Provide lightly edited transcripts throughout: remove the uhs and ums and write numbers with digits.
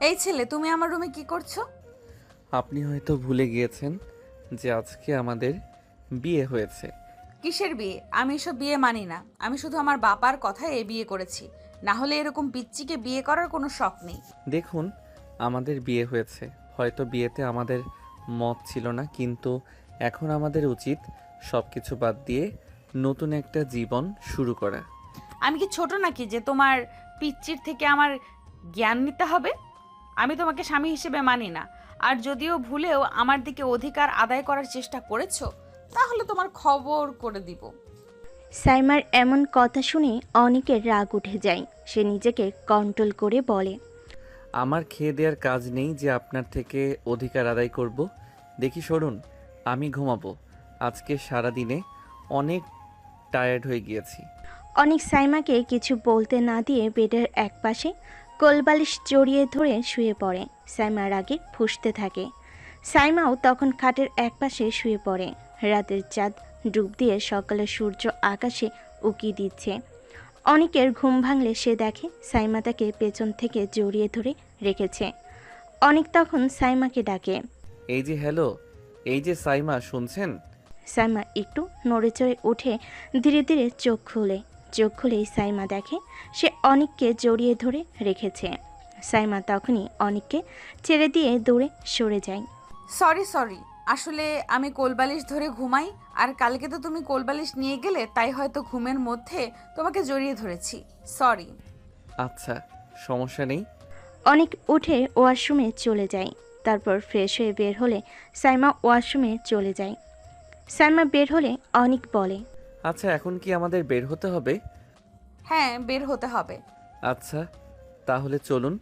এই ছেলে, তুমি আমার রুমে কি করছো? আপনি হয়তো ভুলে গিয়েছেন যে আজকে আমাদের বিয়ে হয়েছে। কিসের বিয়ে? আমি এসব বিয়ে মানি না। আমি শুধু আমার বাবার কথায় এই বিয়ে করেছি। না হলে এরকম পিচ্চিকে বিয়ে করার কোনো শখ নেই। দেখুন, আমাদের বিয়ে হয়েছে। হয়তো বিয়েতে আমাদের মত ছিল না, কিন্তু এখন আমাদের উচিত সব কিছু বাদ দিয়ে নতুন একটা জীবন শুরু করা। আমি কি ছোট নাকি যে তোমার পিচ্চির থেকে আমার জ্ঞান নিতে হবে? আমি তোমাকে স্বামী হিসেবে মানি না। আর যদিও ভুলেও আমার দিকে অধিকার আদায় করার চেষ্টা করেছো, তাহলে তোমার খবর করে দিব। সাইমার এমন কথা শুনে অনেকের রাগ উঠে যায়। সে নিজেকে কন্ট্রোল করে বলে, আমার খেয়ে দেওয়ার কাজ নেই যে আপনার থেকে অধিকার আদায় করব। দেখি সরুন, আমি ঘুমাবো। আজকে সারা দিনে অনেক টায়ার্ড হয়ে গিয়েছি। অনেক সাইমাকে কিছু বলতে না দিয়ে বেডের একপাশে কোলবালিশ জড়িয়ে ধরে শুয়ে পড়ে। সাইমা রাগে ফুঁসতে থাকে। সাইমাও তখন খাটের একপাশে শুয়ে পড়ে। রাতের চাঁদ ডুব দিয়ে সকালে সূর্য আকাশে উকি দিচ্ছে। অনেকের ঘুম ভাঙলে সে দেখে সাইমা তাকে পেছন থেকে জড়িয়ে ধরে রেখেছে। অনেক তখন সাইমাকে ডাকে। এই যে হ্যালো, এই যে সাইমা, শুনছেন? সাইমা একটু নড়েচড়ে উঠে ধীরে ধীরে চোখ খুলে। চোখ খুলেই সাইমা দেখে সে অনিককে জড়িয়ে ধরে রেখেছে। সাইমা তখনই অনিককে ছেড়ে দিয়ে দৌড়ে সরে যায়। সরি সরি, আসলে আমি কোলবালিশ ধরে ঘুমাই। আর কালকে তো তুমি কোলবালিশ নিয়ে গেলে, তাই হয়তো ঘুমের মধ্যে তোমাকে জড়িয়ে ধরেছি। সরি। আচ্ছা, সমস্যা নেই। অনিক উঠে ওয়াশরুমে চলে যায়। তারপর ফ্রেশ হয়ে বের হলে সাইমা ওয়াশরুমে চলে যায়। সাইমা বের হলে অনিক বলে, আচ্ছা, এখন কি আমাদের বের হতে হবে? হ্যাঁ, বের হতে হবে। আচ্ছা, তাহলে চলুন।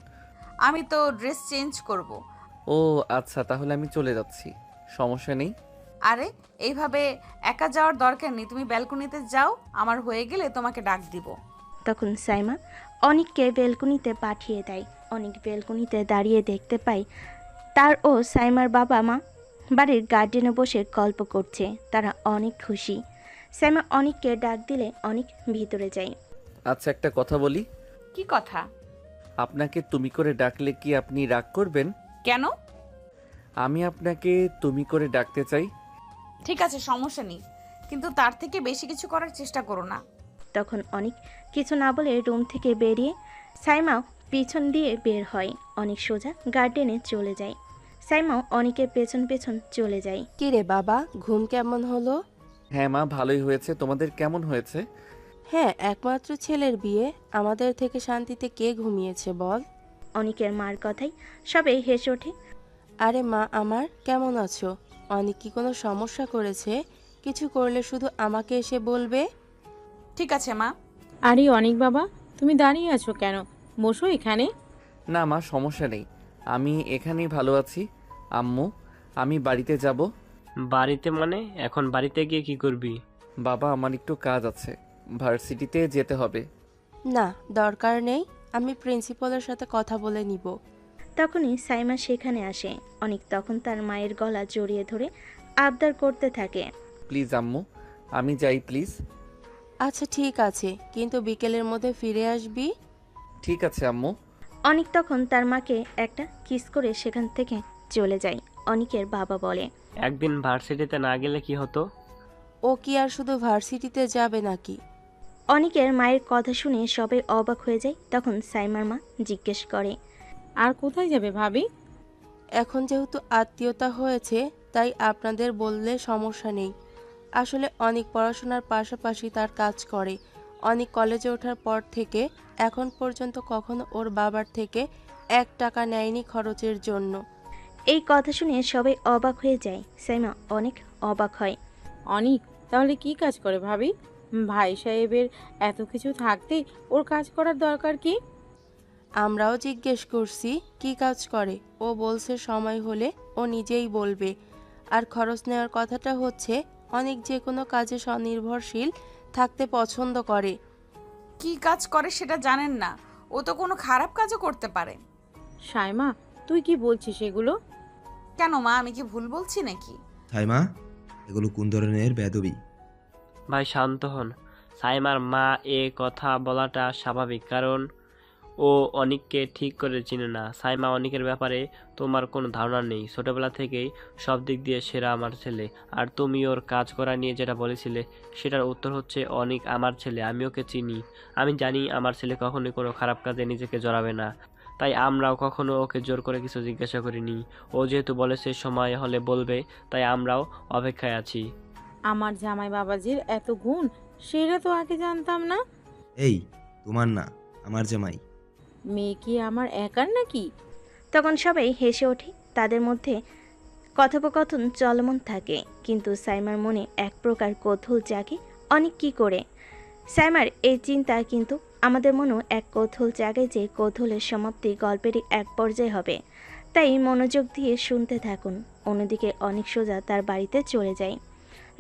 আমি তো ড্রেস চেঞ্জ করব। ও আচ্ছা, তাহলে আমি চলে যাচ্ছি, সমস্যা নেই। আরে, এইভাবে একা যাওয়ার দরকার নেই। তুমি ব্যালকনিতে যাও, আমার হয়ে গেলে তোমাকে ডাক দিব। তখন সাইমা অনিককে বেলকুনিতে পাঠিয়ে দেয়। অনিক বেলকুনিতে দাঁড়িয়ে দেখতে পায় তার ও সাইমার বাবা মা বাড়ির গার্ডেনে বসে গল্প করছে। তারা অনেক খুশি। সাইমা অনিককে ডাক দিলে অনিক ভিতরে যায়। আচ্ছা, একটা কথা বলি। কি কথা? আপনাকে তুমি করে ডাকলে কি আপনি রাগ করবেন? কেন? আমি আপনাকে তুমি করে ডাকতে চাই। ঠিক আছে, সমস্যা নেই, কিন্তু তার থেকে বেশি কিছু করার চেষ্টা করো না। তখন অনিক কিছু না বলে রুম থেকে বেরিয়ে সাইমাও পিছন দিয়ে বের হয়। অনিক সোজা গার্ডেনে চলে যায়। সাইমাও অনিকের পেছন পেছন চলে যায়। কিরে বাবা, ঘুম কেমন হলো? হ্যাঁ মা, ভালোই হয়েছে। তোমাদের কেমন হয়েছে? হ্যাঁ, একমাত্র ছেলের বিয়ে, আমাদের থেকে শান্তিতে কে ঘুমিয়েছে বল? অনিকের মার কথাই সবাই হেসে ওঠে। আরে মা আমার, কেমন আছো? অনেক কি কোনো সমস্যা করেছে? কিছু করলে শুধু আমাকে এসে বলবে। ঠিক আছে মা। আরে অনিক বাবা, তুমি দাঁড়িয়ে আছো কেন? বসো এখানে। না মা, সমস্যা নেই, আমি এখানেই ভালো আছি। আম্মু, আমি বাড়িতে যাব। বাড়িতে মানে? এখন বাড়িতে গিয়ে কি করবি? বাবা, আমার একটু কাজ আছে, ভার্সিটিতে যেতে হবে। না, দরকার নেই, আমি প্রিন্সিপালের সাথে কথা বলে নিব। তখনই সাইমা সেখানে আসে। অনিক তখন তার মায়ের গলা জড়িয়ে ধরে আবদার করতে থাকে। প্লিজ আম্মু, আমি যাই প্লিজ। আচ্ছা ঠিক আছে, কিন্তু বিকেলের মধ্যে ফিরে আসবি। ঠিক আছে আম্মু। অনিক তখন তার মাকে একটা কিস করে সেখান থেকে চলে যায়। অনিকের বাবা বলে, একদিন ভার্সিটিতে না গেলে কি হতো? ও কি আর শুধু ভার্সিটিতে যাবে নাকি? অনিকের মায়ের কথা শুনে সবাই অবাক হয়ে যায়। তখন সাইমার মা জিজ্ঞেস করে, আর কোথায় যাবে ভাবি? এখন যেহেতু আত্মীয়তা হয়েছে, তাই আপনাদের বললে সমস্যা নেই। আসলে অনেক পড়াশোনার পাশাপাশি তার কাজ করে। অনেক কলেজে ওঠার পর থেকে এখন পর্যন্ত কখনো ওর বাবার থেকে 1 টাকা নেয়নি খরচের জন্য। এই কথা শুনে সবাই অবাক হয়ে যায়। সাইমা অনেক অবাক হয়। অনিক তাহলে কি কাজ করে ভাবি? ভাই সাহেবের এত কিছু থাকতে ওর কাজ করার দরকার কি? আমরাও জিজ্ঞেস করছি কি কাজ করে, ও বলছে সময় হলে ও নিজেই বলবে। আর খরচ নেওয়ার কথাটা হচ্ছে অনেক যে কোনো কাজে স্বনির্ভরশীল থাকতে পছন্দ করে। কি কাজ করে সেটা জানেন না? ও তো কোনো খারাপ কাজও করতে পারে। সাইমা, তুই কি বলছিস এগুলো? কেন মা, আমি কি ভুল বলছি নাকি? সাইমা, এগুলো কোন ধরনের বেয়াদবি? ভাই শান্ত হন। সাইমার মা এ কথা বলাটা স্বাভাবিক, কারণ ও অনিককে ঠিক করে চিনে না। সাইমা অনিকের ব্যাপারে তোমার কোনো ধারণা নেই। ছোটবেলা থেকেই সব দিক দিয়ে সেরা আমার ছেলে। আর তুমি ওর কাজ করা নিয়ে যেটা বলেছিলে, সেটার উত্তর হচ্ছে অনিক আমার ছেলে। আমি ওকে চিনি। আমি জানি আমার ছেলে কখনোই কোনো খারাপ কাজে নিজেকে জড়াবে না। তাই আমরাও কখনো ওকে জোর করে কিছু জিজ্ঞাসা করিনি। ও যেহেতু বলেছে সময় হলে বলবে, তাই আমরাও অপেক্ষায় আছি। আমার জামাই বাবাজির এত গুণ, সেটা তো আগে জানতাম না। এই, তোমার না, আমার জামাই। মেয়ে কি আমার একার নাকি? তখন সবাই হেসে ওঠে। তাদের মধ্যে কথোপকথন চলমান থাকে, কিন্তু সাইমার মনে এক প্রকার কৌতূহল জাগে অনেক কি করে। সাইমার এই চিন্তা, কিন্তু আমাদের মনেও এক কৌতূহল জাগে যে কৌতূহলের সমাপ্তি গল্পেরই এক পর্যায়ে হবে। তাই মনোযোগ দিয়ে শুনতে থাকুন। অন্যদিকে অনেক সোজা তার বাড়িতে চলে যায়।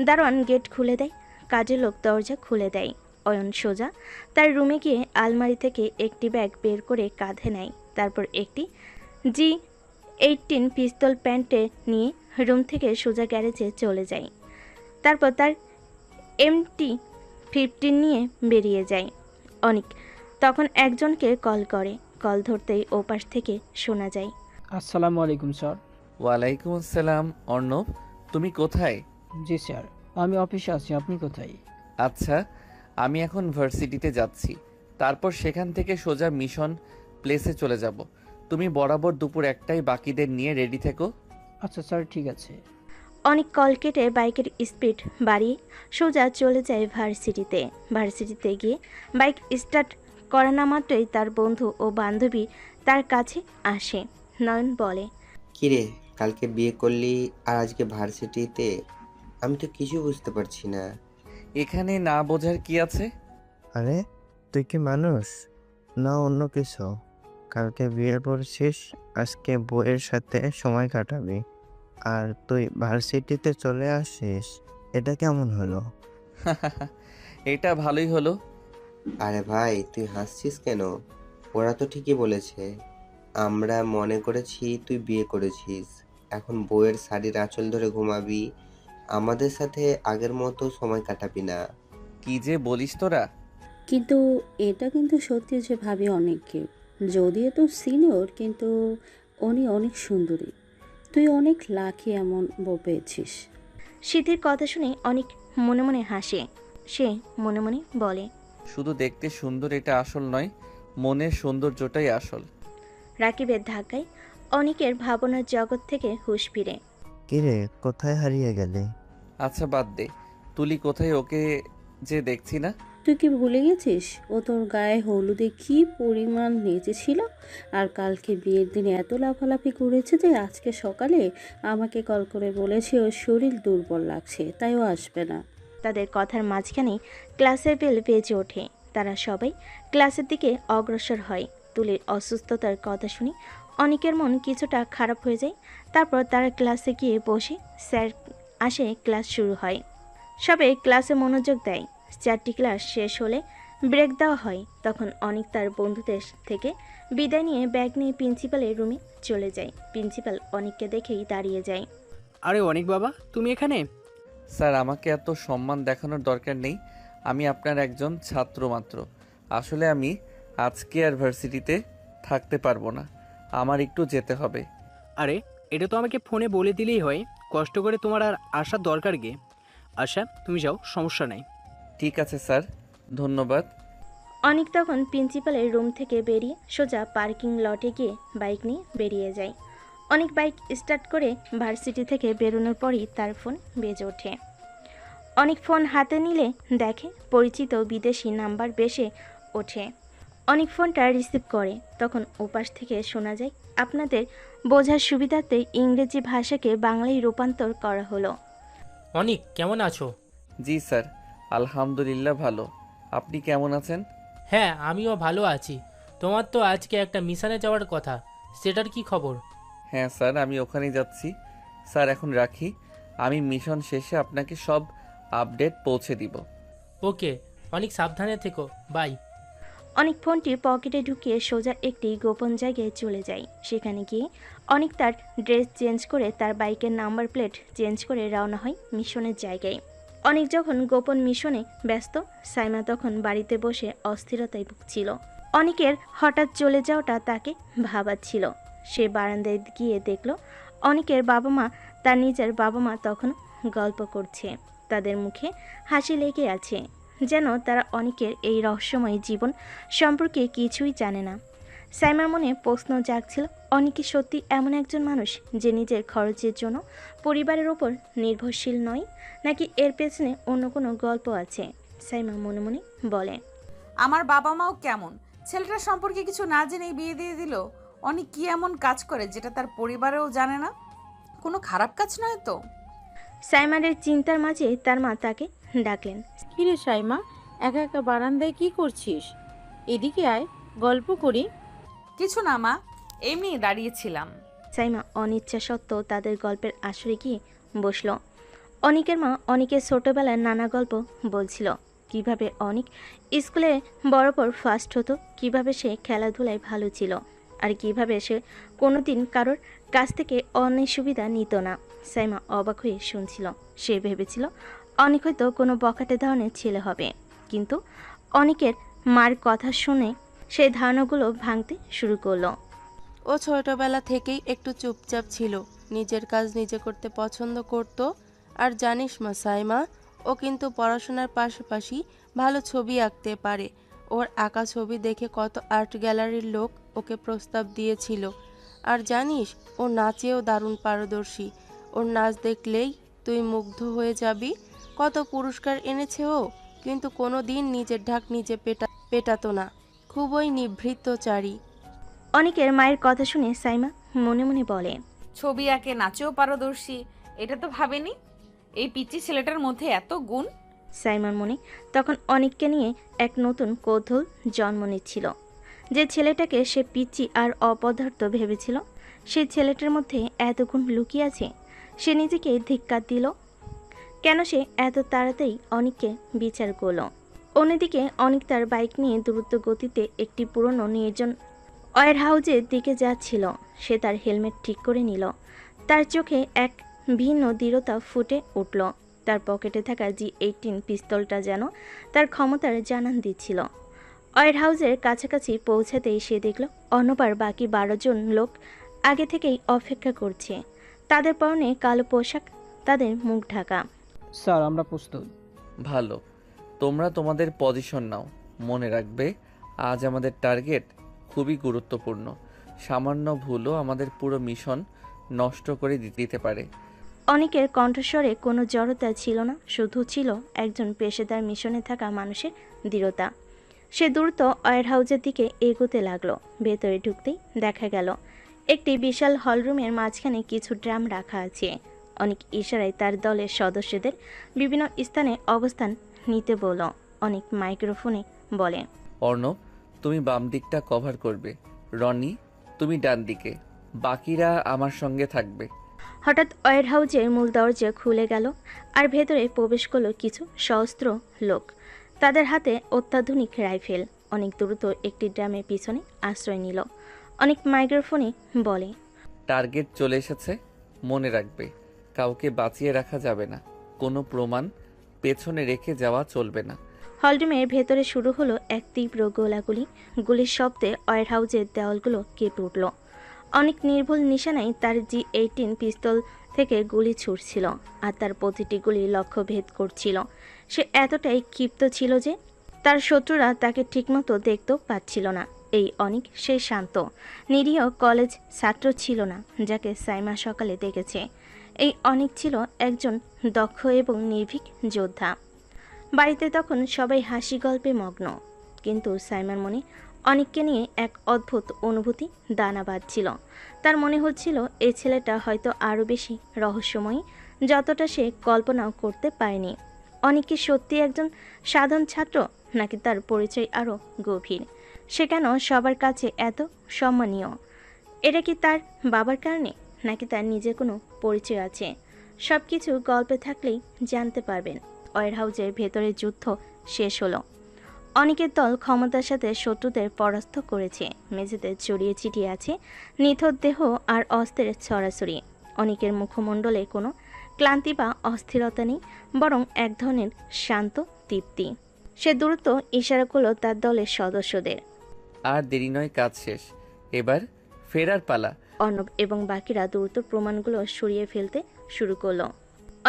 দারোয়ান গেট খুলে দেয়, কাজের লোক দরজা খুলে দেয়। অয়ন সোজা তার রুমে গিয়ে আলমারি থেকে একটি ব্যাগ বের করে কাঁধে নেয়। তারপর একটি G18 পিস্তল প্যান্টে নিয়ে রুম থেকে সোজা গ্যারেজে চলে যায়। তারপর তার MT-15 নিয়ে বেরিয়ে যায়। অনিক তখন একজনকে কল করে। কল ধরতেই ওপাশ থেকে শোনা যায়, আসসালামু আলাইকুম স্যার। ওয়ালাইকুম আসসালাম। অর্ণব, তুমি কোথায়? জি স্যার, আমি অফিসে আছি, আপনি কোথায়? আচ্ছা, আমি এখন ভার্সিটিতে যাচ্ছি। তারপর সেখান থেকে সোজা মিশন প্লেসে চলে যাব। তুমি বরাবর দুপুর 1টায় বাকিদের নিয়ে রেডি থেকো। আচ্ছা স্যার, ঠিক আছে। অনেক কল কেটে বাইকের স্পিড বাড়িয়ে সোজা চলে যায় ভার্সিটিতে। ভার্সিটিতে গিয়ে বাইক স্টার্ট করা না মাত্রই তার বন্ধু ও বান্ধবী তার কাছে আসে। নয়ন বলে, কিরে, কালকে বিয়ে করলি আর আজকে ভার্সিটিতে? আমি তো কিছু বুঝতে পারছি না। এখানে না বোঝার কি আছে? আরে, তুই কি মানুষ না অন্য কিছু? কালকে বিয়ে করেছিস, আজকে বউয়ের সাথে সময় কাটাবি, আর তুই ভার্সিটিতে চলে আসিস? এটা কেমন হলো? এটা ভালোই হলো। আরে ভাই, তুই হাসছিস কেন? ওরা তো ঠিকই বলেছে। আমরা মনে করেছি তুই বিয়ে করেছিস, এখন বউয়ের শাড়ির আঁচল ধরে ঘুমাবি, আমাদের সাথে আগের মতো সময় কাটাবি না। কি যে বলিস তোরা! কিন্তু এটা কিন্তু সত্যি যে ভাবি অনেককে, যদিও তো সিনিয়র, কিন্তু উনি অনেক সুন্দরী। তুই অনেক লাকি এমন বউ পেয়েছিস। সিদ্ধির কথা শুনে অনেক মনে মনে হাসে। সে মনে মনে বলে, শুধু দেখতে সুন্দর এটা আসল নয়, মনের সৌন্দর্যটাই আসল। রাকিবের ধাক্কায় অনেকের ভাবনার জগৎ থেকে হুঁশ ফিরে। কিরে, কোথায় হারিয়ে গেলি? আচ্ছা বাদ দে, তুলি কোথায়? ওকে যে দেখছি না। তুই কি ভুলে গেছিস ও তোর গায়ে হলুদে কি পরিমাণ নেচেছিল? আর কালকে বিয়ের দিনে এত লাফালাফি করেছে যে আজকে সকালে আমাকে কল করে বলেছে ওর শরীর দুর্বল লাগছে, তাই ও আসবে না। তাদের কথার মাঝখানে ক্লাসের বেল বেজে ওঠে। তারা সবাই ক্লাসের দিকে অগ্রসর হয়। তুলির অসুস্থতার কথা শুনে অনেকের মন কিছুটা খারাপ হয়ে যায়। তারপর তারা ক্লাসে গিয়ে বসে। স্যার আসে, ক্লাস শুরু হয়। সবাই ক্লাসে মনোযোগ দেয়। 4টি ক্লাস শেষ হলে ব্রেক দেওয়া হয়। তখন অনেক তার বন্ধুদের থেকে বিদায় নিয়ে ব্যাগ নিয়ে প্রিন্সিপালের রুমে চলে যায়। প্রিন্সিপাল অনেককে দেখেই দাঁড়িয়ে যায়। আরে অনেক বাবা, তুমি এখানে? স্যার, আমাকে এত সম্মান দেখানোর দরকার নেই। আমি আপনার একজন ছাত্র মাত্র। আসলে আমি আজকে আর ভার্সিটিতে থাকতে পারবো না, আমার একটু যেতে হবে। আরে, এটা তো আমাকে ফোনে বলে দিলেই হয়, কষ্ট করে তোমার আর আসার দরকার কি? আচ্ছা, তুমি যাও, সমস্যা নাই। ঠিক আছে স্যার, ধন্যবাদ। অনেক তখন প্রিন্সিপালের রুম থেকে বেরিয়ে সোজা পার্কিং লটে গিয়ে বাইক নিয়ে বেরিয়ে যায়। অনেক বাইক স্টার্ট করে ভার্সিটি থেকে বেরোনোর পরই তার ফোন বেজে ওঠে। অনেক ফোন হাতে নিলে দেখে পরিচিত বিদেশি নাম্বার বেশে ওঠে। অনেক ফোনটা রিসিভ করে। তখন ওপাশ থেকে শোনা যায়, আপনাদের বোঝার সুবিধাতে ইংরেজি ভাষাকে বাংলায় রূপান্তর করা হলো। অনিক, কেমন আছো? জি স্যার, আলহামদুলিল্লাহ ভালো। আপনি কেমন আছেন? হ্যাঁ, আমিও ভালো আছি। তোমার তো আজকে একটা মিশনে যাওয়ার কথা, সেটার কি খবর? হ্যাঁ স্যার, আমি ওখানেই যাচ্ছি। স্যার এখন রাখি, আমি মিশন শেষে আপনাকে সব আপডেট পৌঁছে দিব। ওকে, অনেক সাবধানে থেকো, বাই। অনেক ফোনটি পকেটে ঢুকিয়ে সোজা একটি গোপন জায়গায় চলে যায়। সেখানে গিয়ে অনেক তার ড্রেস চেঞ্জ করে তার বাইকের নাম্বার প্লেট চেঞ্জ করে রওনা হয় মিশনের জায়গায়। অনেক যখন গোপন মিশনে ব্যস্ত, সাইমা তখন বাড়িতে বসে অস্থিরতায় ভুগছিল। অনিকের হঠাৎ চলে যাওয়াটা তাকে ভাবাচ্ছিল। সে বারান্দায় গিয়ে দেখল অনিকের বাবা মা, তার নিজের বাবা মা তখন গল্প করছে। তাদের মুখে হাসি লেগে আছে, যেন তারা অনিকের এই রহস্যময় জীবন সম্পর্কে কিছুই জানে না। সাইমার মনে প্রশ্ন জাগছিল, অনিক কি সত্যি এমন একজন মানুষ যে নিজের খরচের জন্য পরিবারের ওপর নির্ভরশীল নয়, নাকি এর পেছনে অন্য কোনো গল্প আছে? সাইমা মনে মনে বলে, আমার বাবা মাও কেমন, ছেলেটার সম্পর্কে কিছু না জেনেই বিয়ে দিয়ে দিল। অনেক কি এমন কাজ করে যেটা তার পরিবারেও জানে না? কোনো খারাপ কাজ নয় তো? সাইমারের চিন্তার মাঝে তার মা তাকে ডাকলেন। কিরে সাইমা, একা একা বারান্দায় কি করছিস? এদিকে আয়, গল্প করি। কিছু না মা, এমনি দাঁড়িয়েছিলাম। সাইমা অনিচ্ছা সত্ত্বেও তাদের গল্পের আসরে গিয়ে বসল। অনিকের মা অনিকের ছোটবেলার নানা গল্প বলছিল, কিভাবে অনিক স্কুলে বরাবর ফার্স্ট হতো, কিভাবে সে খেলাধুলায় ভালো ছিল, আর কিভাবে সে কোনোদিন কারোর কাছ থেকে অন্যায় সুবিধা নিত না। সাইমা অবাক হয়ে শুনছিল। সে ভেবেছিল অনিক হয়তো কোনো বখাটে ধরনের ছেলে হবে, কিন্তু অনিকের মার কথা শুনে সেই ধারণাগুলো ভাঙতে শুরু করলো। ও ছোটবেলা থেকেই একটু চুপচাপ ছিল, নিজের কাজ নিজে করতে পছন্দ করত। আর জানিস মা সাইমা, ও কিন্তু পড়াশোনার পাশাপাশি ভালো ছবি আঁকতে পারে। ওর আঁকা ছবি দেখে কত আর্ট গ্যালারির লোক ওকে প্রস্তাব দিয়েছিল। আর জানিস, ও নাচেও দারুণ পারদর্শী। ওর নাচ দেখলেই তুই মুগ্ধ হয়ে যাবি। কত পুরস্কার এনেছে ও, কিন্তু কোনো দিন নিজের ঢাক নিজে পেটাতো না। খুবই নিভৃতচারী। অনিকের মায়ের কথা শুনে সাইমা মনে মনে বলে, ছবি আঁকে, নাচেও পারদর্শী, এটা তো ভাবেনি। এই পিচ্চি ছেলেটার মধ্যে এত গুণ। সাইমার মনে তখন অনিককে নিয়ে এক নতুন কৌতূহল জন্ম নিচ্ছিল। যে ছেলেটাকে সে পিচ্চি আর অপদার্থ ভেবেছিল, সেই ছেলেটার মধ্যে এত গুণ লুকিয়ে আছে। সে নিজেকে ধিক্কার দিল। কেন সে এত তাড়াতাড়ি অনিককে বিচার করল? অন্যদিকে অনিক তার বাইক নিয়ে দ্রুত গতিতে একটি পুরনো নির্জন ওয়্যার হাউজের দিকে যাচ্ছিল। সে তার হেলমেট ঠিক করে নিল। তার চোখে এক ভিন্ন দৃঢ়তা ফুটে উঠল। তার পকেটে থাকা G18 পিস্তলটা যেন তার ক্ষমতার জানান দিচ্ছিল। ওয়্যার হাউজের কাছাকাছি পৌঁছাতেই সে দেখল অন্যবার বাকি 12 জন লোক আগে থেকেই অপেক্ষা করছে। তাদের পরনে কালো পোশাক, তাদের মুখ ঢাকা। স্যার, আমরা প্রস্তুত। ভালো, তোমরা তোমাদের পজিশন নাও। মনে রাখবে, আজ আমাদের টার্গেট খুবই গুরুত্বপূর্ণ। সামান্য ভুলও আমাদের পুরো মিশন নষ্ট করে দিতে পারে। অনিকের কণ্ঠস্বরে কোনো জড়তা ছিল না, শুধু ছিল একজন পেশাদার মিশনে থাকা মানুষের দৃঢ়তা। সে দ্রুত ওয়্যার হাউজের দিকে এগোতে লাগলো। ভেতরে ঢুকতেই দেখা গেল একটি বিশাল হলরুমের মাঝখানে কিছু ড্রাম রাখা আছে। অনেক ইশারায় তার দলের সদস্যদের বিভিন্ন স্থানে অবস্থান নিতে বলল। অনেক মাইক্রোফোনে বলে, অর্ণব, তুমি বাম দিকটা কভার করবে, রনি তুমি ডান দিকে, বাকিরা আমার সঙ্গে থাকবে। হঠাৎ ওয়্যার হাউজের মূল দরজা খুলে গেল আর ভেতরে প্রবেশ করলো কিছু সশস্ত্র লোক। তাদের হাতে অত্যাধুনিক রাইফেল। অনেক দ্রুত একটি ড্রামের পিছনে আশ্রয় নিল। অনেক মাইক্রোফোনে বলে, টার্গেট চলে এসেছে, মনে রাখবে কাউকে বাঁচিয়ে রাখা যাবে না, কোনো প্রমাণ পেছনে রেখে যাওয়া চলবে না। হলরুমের ভেতরে শুরু হলো এক তীব্র গোলাগুলি। গুলির শব্দে ওয়্যার হাউজের দেওয়ালগুলো কেঁপে উঠল। অনেক নির্ভুল নিশানায় তার G18 পিস্তল থেকে গুলি ছুটছিল, আর তার প্রতিটি গুলি লক্ষ্য ভেদ করছিল। সে এতটাই ক্ষিপ্ত ছিল যে তার শত্রুরা তাকে ঠিকমতো দেখতেও পাচ্ছিল না। এই অনেক সে শান্ত নিরীহ কলেজ ছাত্র ছিল না যাকে সাইমা সকালে দেখেছে। এই অনেক ছিল একজন দক্ষ এবং নির্ভীক যোদ্ধা। বাড়িতে তখন সবাই হাসি গল্পে মগ্ন, কিন্তু সাইমার মনে অনিককে নিয়ে এক অদ্ভুত অনুভূতি দানা বাঁধছিল। তার মনে হচ্ছিল এই ছেলেটা হয়তো আরও বেশি রহস্যময়ী, যতটা সে কল্পনাও করতে পারেনি। অনিক কি সত্যি একজন সাধারণ ছাত্র, নাকি তার পরিচয় আরও গভীর? সে কেন সবার কাছে এত সম্মানীয়? এটা কি তার বাবার কারণে, নাকি তার নিজের কোনো পরিচয় আছে? সব কিছু গল্পে থাকলেই জানতে পারবেন। ওয়্যার হাউজের ভেতরে যুদ্ধ শেষ হলো। অনেকের দল ক্ষমতার সাথে শত্রুদের পরাস্ত করেছে। মেঝেতে ছড়িয়ে ছিটিয়ে আছে নিথর দেহ আর অস্ত্রের ছড়াছড়ি। অনেকের মুখমণ্ডলে কোনো ক্লান্তি বা অস্থিরতা নেই, বরং এক ধরনের শান্ত তৃপ্তি। সে দ্রুত ইশারা করল তার দলের সদস্যদের। আর দেরি নয়, কাজ শেষ, এবার ফেরার পালা। অর্ণব এবং বাকিরা দ্রুত প্রমাণগুলো সরিয়ে ফেলতে শুরু করলো।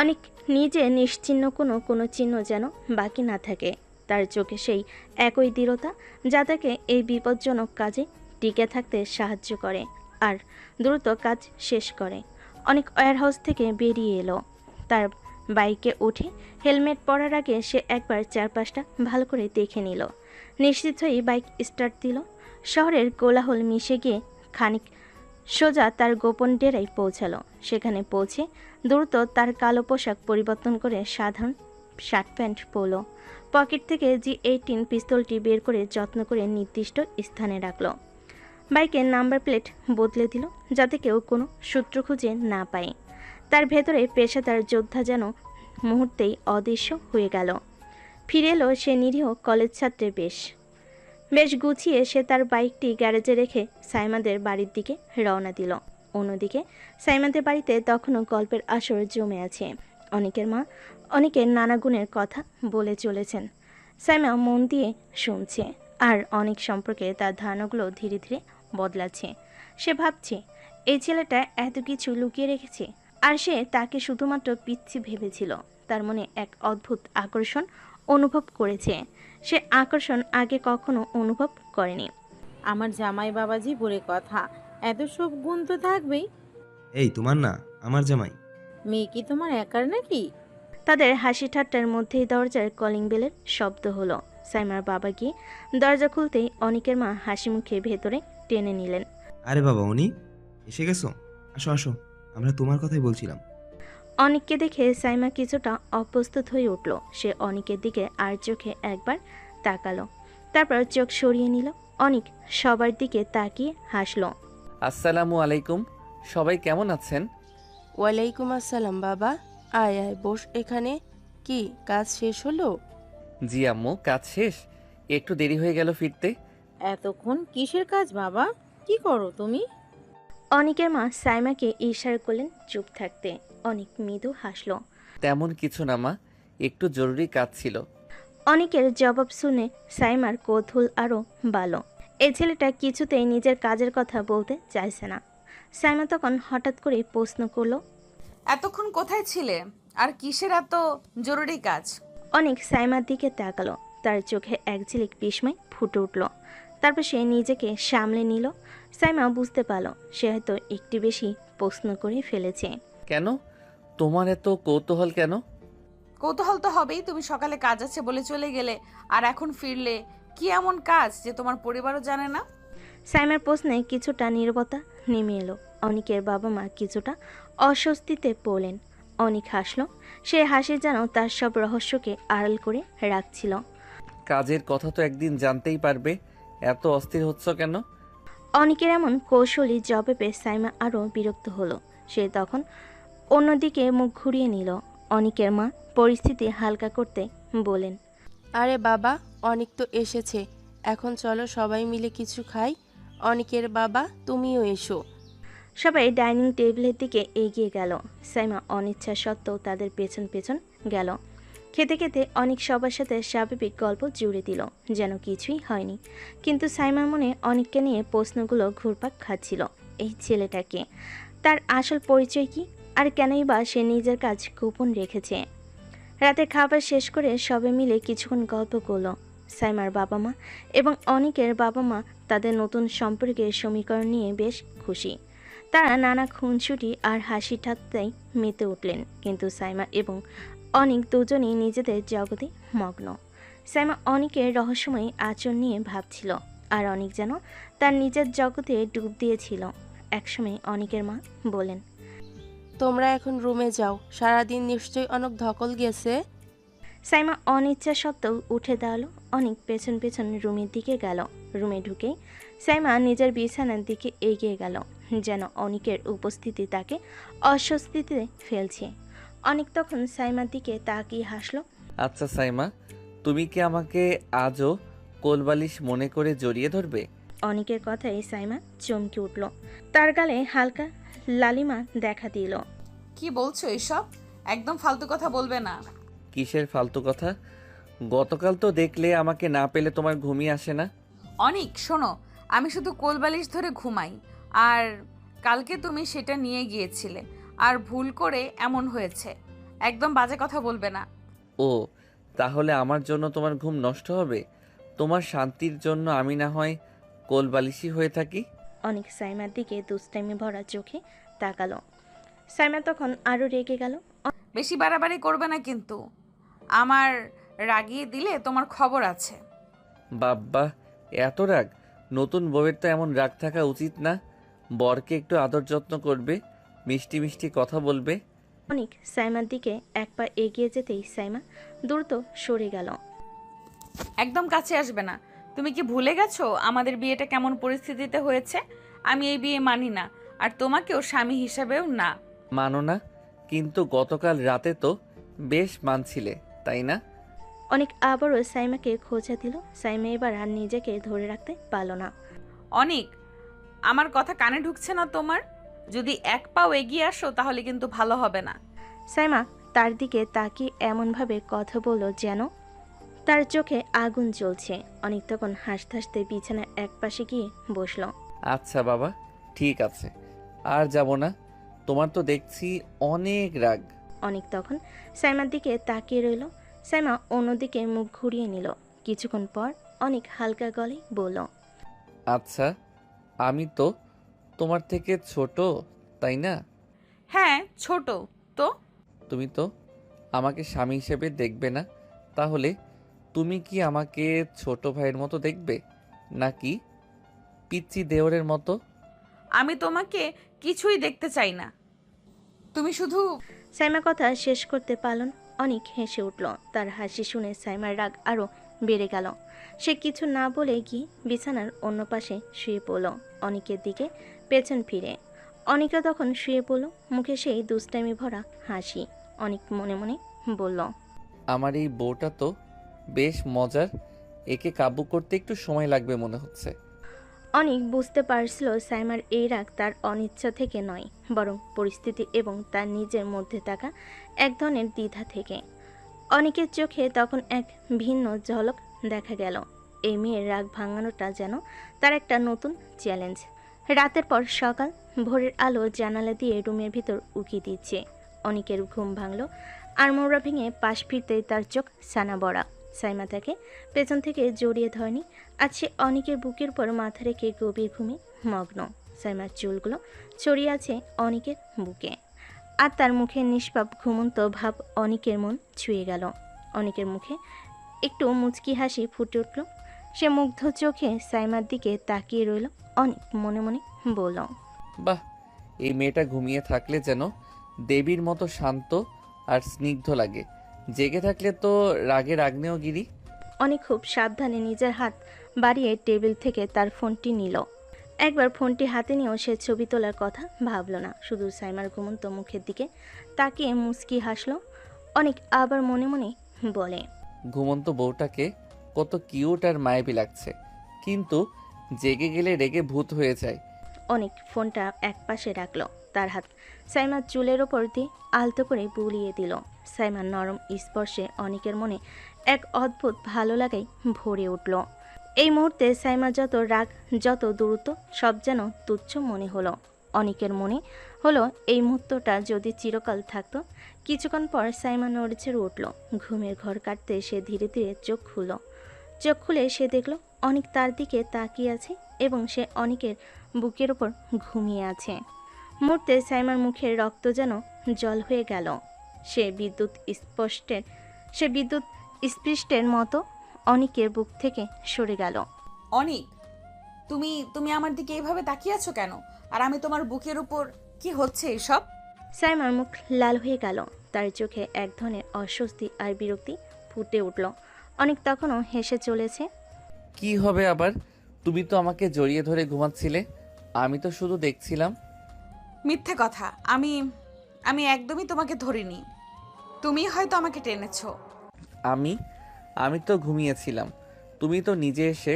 অনেক নিজে নিশ্চিহ্ন কোনো চিহ্ন যেন বাকি না থাকে। তার চোখে সেই একই দৃঢ়তা যা তাকে এই বিপজ্জনক কাজে টিকে থাকতে সাহায্য করে আর দ্রুত কাজ শেষ করে। অনেক ওয়্যারহাউস থেকে বেরিয়ে এলো। তার বাইকে উঠে হেলমেট পরার আগে সে একবার চারপাশটা ভালো করে দেখে নিল। নিশ্চিত হয়ে বাইক স্টার্ট দিল। শহরের কোলাহল মিশে গিয়ে খানিক সোজা তার গোপন ডেরায় পৌঁছালো। সেখানে পৌঁছে দ্রুত তার কালো পোশাক পরিবর্তন করে সাধারণ শার্ট প্যান্ট পরল। পকেট থেকে G18 পিস্তলটি বের করে যত্ন করে নির্দিষ্ট স্থানে রাখল। বাইকের নাম্বার প্লেট বদলে দিল যাতে কেউ কোনো সূত্র খুঁজে না পায়। তার ভেতরে পেশাদার যোদ্ধা যেন মুহূর্তেই অদৃশ্য হয়ে গেল। ফিরে এলো সে নিরীহ কলেজ ছাত্রের বেশ গুছিয়ে সে তার বাইকটি গ্যারেজে রেখে সাইমাদের বাড়ির দিকে রওনা দিল। অন্যদিকে সাইমাদের বাড়িতে তখনও গল্পের আসর জমে আছে। অনেকের মা অনেকের নানা গুণের কথা বলে চলেছেন। সাইমা মন দিয়ে শুনছে আর অনেক সম্পর্কে তার ধারণাগুলো ধীরে ধীরে বদলাচ্ছে। সে ভাবছে এই ছেলেটা এত কিছু লুকিয়ে রেখেছে আর সে তাকে শুধুমাত্র পিচ্ছি ভেবেছিল। তার মনে এক অদ্ভুত আকর্ষণ অনুভব করেছে। সে আকর্ষণ আগে কখনো অনুভব করেনি। আমার জামাই বাবাজি বলে কথা, এত সব গুণ তো থাকবেই। এই তোমার না, আমার জামাই। মেয়ে কি তোমার একার নাকি? তাদের হাসি ঠাট্টার মধ্যেই দরজার কলিং বেলের শব্দ হলো। সাইমার বাবা গিয়ে দরজা খুলতেই অনিকের মা হাসি মুখে ভেতরে টেনে নিলেন। আরে বাবা অনি, এসে গেছো? আসো আসো, আমরা তোমার কথাই বলছিলাম। অনিককে দেখে সাইমা কিছুটা অপ্রস্তুত হয়ে উঠল। সে অনিকের দিকে আর চোখে একবার তাকালো, তারপর চোখ সরিয়ে নিল। অনিক সবার দিকে তাকিয়ে হাসলো। আসসালামু আলাইকুম, সবাই কেমন আছেন? ওয়ালাইকুম আসসালাম বাবা। আয় আয় বস এখানে। কি কাজ শেষ হলো? জি আম্মু, কাজ শেষ, একটু দেরি হয়ে গেল ফিরতে। এতক্ষণ কিসের কাজ বাবা? কি করো তুমি? অনিকের মা সাইমাকে ইশারা করলেন চুপ থাকতে। অনিক মৃদু হাসলো। তেমন কিছু না মা, একটু জরুরি কাজ ছিল। অনিকের জবাব শুনে সাইমার কৌতূহল আরও বাড়ল। এই ছেলেটা কিছুতেই নিজের কাজের কথা বলতে চাইছে না। সাইমা তখন হঠাৎ করে প্রশ্ন করলো, এতক্ষণ কোথায় ছিলে আর কিসের এত জরুরি কাজ? অনিক সাইমার দিকে তাকালো। তার চোখে এক ঝিলিক বিস্ময় ফুটে উঠল। তারপর সে নিজেকে সামলে নিল। সাইমা বুঝতে পারল সে হয়তো একটু বেশি প্রশ্ন করে ফেলেছে। কেন? তোমার এত কৌতূহল কেন? কৌতূহল তো হবেই, তুমি সকালে কাজ আছে বলে চলে গেলে আর এখন ফিরলে। কি এমন কাজ যে তোমার পরিবারও জানে না? সাইমার প্রশ্নে কিছুটা নীরবতা নেমে এলো। অনিকের বাবা মা কিছুটা অস্বস্তিতে পড়লেন। অনিক হাসলো। সে হাসি যেন তার সব রহস্যকে আড়াল করে রাখছিল। কাজের কথা তো একদিন জানতেই পারবে, এত অস্থির হচ্ছ কেন? অনিকের এমন কৌশলী জবাবে সাইমা আরও বিরক্ত হলো। সে তখন অন্যদিকে মুখ ঘুরিয়ে নিল। অনিকের মা পরিস্থিতি হালকা করতে বলেন, আরে বাবা, অনেক তো এসেছে, এখন চলো সবাই মিলে কিছু খাই। অনিকের বাবা তুমিও এসো। সবাই ডাইনিং টেবিলের দিকে এগিয়ে গেল। সাইমা অনিচ্ছা সত্ত্বেও তাদের পেছন পেছন গেল। খেতে খেতে অনেক সবার সাথে স্বাভাবিক গল্প জুড়ে দিল, যেন কিছুই হয়নি। কিন্তু সাইমার মনে অনেককে নিয়ে প্রশ্নগুলো ঘুরপাক খাচ্ছিল। এই ছেলেটাকে, তার আসল পরিচয় কি, আর কেনই বা সে নিজের কাজ গোপন রেখেছে। রাতে খাবার শেষ করে সবাই মিলে কিছুক্ষণ গল্প করলো। সাইমার বাবা মা এবং অনিকের বাবা মা তাদের নতুন সম্পর্কের সমীকরণ নিয়ে বেশ খুশি। তারা নানা খুনসুটি আর হাসি ঠাট্টায় মেতে উঠলেন। কিন্তু সাইমা এবং অনিক দুজনেই নিজেদের জগতে মগ্ন। সাইমা অনিকের রহস্যময় আচরণ নিয়ে ভাবছিল, আর অনিক যেন তার নিজের জগতে ডুব দিয়েছিল। একসময় অনিকের মা বলেন, তোমরা এখন রুমে যাও, সারাদিন নিশ্চয়ই অনেক ধকল গেছে। সাইমা অনিচ্ছা সত্ত্বেও উঠে দাঁড়ালো। অনিক পেছন পেছন রুমের দিকে গেল। রুমে ঢুকেই সাইমা নিজের বিছানার দিকে এগিয়ে গেল, যেন অনিকের উপস্থিতি তাকে অস্বস্তিতে ফেলছে। অনিক তখন সাইমার দিকে তাকিয়ে হাসলো। আচ্ছা সাইমা, তুমি কি আমাকে আজও কোলবালিশ মনে করে জড়িয়ে ধরবে? অনিকের কথায় সাইমা চমকে উঠল। তার গালে হালকা লালিমা দেখা দিল। কি বলছো এসব? একদম ফালতু কথা বলবে না। কিসের ফালতু কথা? গতকাল তো দেখলে আমাকে না পেলে তোমার ঘুমিয়ে আসে না। অনিক শোনো, আমি শুধু কোলবালিশ ধরে ঘুমাই, আর কালকে তুমি সেটা নিয়ে গিয়েছিলে আর ভুল করে এমন হয়েছে। একদম বাজে কথা বলবে না। ও, তাহলে আমার জন্য তোমার ঘুম নষ্ট হবে? তোমার শান্তির জন্য আমি না হয় কোলবালিশই হয়ে থাকি। অনেক সাইমার দিকে দুষ্টামি ভরা চোখে তাকালো। সাইমা তখন আরো রেগে গেল। বেশি বাড়াবাড়ি করবে না কিন্তু, আমার রাগিয়ে দিলে তোমার খবর আছে। বাব্বা, এত রাগ! নতুন বউয়ের তো এমন রাগ থাকা উচিত না। বরকে একটু আদর যত্ন করবে, মিষ্টি মিষ্টি কথা বলবে। অনেক সাইমার দিকে এক পা এগিয়ে যেতেই সাইমা দ্রুত সরে গেল। একদম কাছে আসবে না। তুমি কি ভুলে গেছো আমাদের বিয়েটা কেমন পরিস্থিতিতে হয়েছে? আমি এই বিয়ে মানি না, আর তোমাকেও স্বামী হিসাবেও না। মানো না, কিন্তু গতকাল রাতে তো বেশ মানছিলে, তাই না? অনেক আবারও সাইমাকে খোঁজা দিল। সাইমা এবার আর নিজেকে ধরে রাখতে পারল না। অনেক, আমার কথা কানে ঢুকছে না তোমার? যদি এক পাও এগিয়ে আসো তাহলে কিন্তু ভালো হবে না। সাইমা তার দিকে তাকিয়ে এমনভাবে কথা বলল যেন তার চোখে আগুন জ্বলছে। অনেক তখন হাসতে হাসতে বিছানার এক পাশে গিয়ে বসল। আচ্ছা বাবা, ঠিক আছে, আর যাব না। তোমার তো দেখছি অনেক রাগ। অনেক তখন সাইমার দিকে তাকিয়ে রইল। সাইমা অন্যদিকে মুখ ঘুরিয়ে নিল। কিছুক্ষণ পর অনেক হালকা গলায় বলল, আচ্ছা, আমি তো তোমার থেকে ছোট, তাই না? হ্যাঁ ছোট তো। তুমি তো আমাকে স্বামী হিসেবে দেখবে না, তাহলে তুমি কি আমাকে ছোট ভাইয়ের মতো দেখবে, নাকি পিচ্চি দেওরের মতো? আমি তোমাকে কিছুই দেখতে চাই না, তুমি শুধু। সাইমা কথা শেষ করতে পারল না। অনেক হেসে উঠল। তার হাসি শুনে সাইমার রাগ আরো বেড়ে গেল। সে কিছু না বলে গিয়ে বিছানার অন্য পাশে শুয়ে পড়ল, অনেকের দিকে পেছন ফিরে। অনেকে তখন শুয়ে পড়ল, মুখে সেই দুষ্টামি ভরা হাসি। অনেক মনে মনে বলল, আমার এই বউটা তো বেশ মজার, একে কাবু করতে একটু সময় লাগবে মনে হচ্ছে। অনেক বুঝতে পারছিল সাইমার এই রাগ তার অনিচ্ছা থেকে নয়, বরং পরিস্থিতি এবং তার নিজের মধ্যে থাকা এক ধরনের দ্বিধা থেকে। অনেকের চোখে তখন এক ভিন্ন ঝলক দেখা গেল। এই মেয়ের রাগ ভাঙানোটা যেন তার একটা নতুন চ্যালেঞ্জ। রাতের পর সকাল, ভোরের আলো জানালা দিয়ে রুমের ভিতর উকি দিচ্ছে। অনেকের ঘুম ভাঙল, আর মোড়া ভেঙে পাশ ফিরতেই তার চোখ ছানা বড়া। সাইমা তাকে পেছন থেকে জড়িয়ে ধরেনি, আজ সে অনেকের বুকের উপর মাথা রেখে গভীর ঘুমে মগ্ন। সাইমার চুলগুলো ছড়িয়ে আছে অনেকের বুকে, আর তার মুখে নিষ্পাপ ঘুমন্ত ভাব অনেকের মন ছুঁয়ে গেল। অনেকের মুখে একটু মুচকি হাসি ফুটে উঠল। সে মুগ্ধ চোখে সাইমার দিকে তাকিয়ে রইল। অনেক মনে মনে বলল, বাহ, এই মেয়েটা ঘুমিয়ে থাকলে যেন দেবীর মতো শান্ত আর স্নিগ্ধ লাগে, জেগে থাকলে তো রাগের আগ্নেয়গিরি। অনেক খুব সাবধানে নিজের হাত বাড়িয়ে টেবিল থেকে তার ফোনটি নিল। একবার ফোনটি হাতে নিয়েও সে ছবি তোলার কথা ভাবল না, শুধু সাইমার ঘুমন্ত মুখের দিকে তাকিয়ে মুচকি হাসল। অনেক আবার মনে মনে বলে, ঘুমন্ত বউটাকে কত কিউট আর মায়াবী লাগছে, কিন্তু জেগে গেলে রেগে ভূত হয়ে যায়। অনেক ফোনটা এক পাশে রাখলো। তার হাত সাইমার চুলের ওপর দিয়ে আলতো করে বুলিয়ে দিল। সাইমার নরম স্পর্শে অনেকের মনে এক অদ্ভুত ভালো লাগাই ভরে উঠল। এই মুহূর্তে সাইমা যত রাগ, যত দূরত্ব, সব যেন তুচ্ছ মনে হলো। অনেকের মনে হলো এই মুহূর্তটা যদি চিরকাল থাকতো। কিছুক্ষণ পর সাইমা নড়েচড়ে উঠল। ঘুমের ঘর কাটতে সে ধীরে ধীরে চোখ খুলল। চোখ খুলে সে দেখল অনেক তার দিকে তাকিয়ে আছে এবং সে অনেকের বুকের ওপর ঘুমিয়ে আছে। মুহূর্তে সাইমার মুখের রক্ত যেন জল হয়ে গেল। সে বিদ্যুৎ স্পৃষ্টের মতো অনেকের বুক থেকে সরে গেল। অনেক, তুমি আমার দিকে এইভাবে তাকিয়ে আছো কেন? আর আমি তোমার বুকের উপর, কি হচ্ছে এসব? সাইমার মুখ লাল হয়ে গেল। তার চোখে এক ধরনের অস্বস্তি আর বিরক্তি ফুটে উঠল। অনেক তখনও হেসে চলেছে। কি হবে আবার? তুমি তো আমাকে জড়িয়ে ধরে ঘুমাচ্ছিলে, আমি তো শুধু দেখছিলাম। মিথ্যে কথা, আমি একদমই তোমাকে ধরিনি, তুমি হয়তো আমাকে টেনেছো। আমি তো ঘুমিয়েছিলাম, তুমি তো নিজে এসে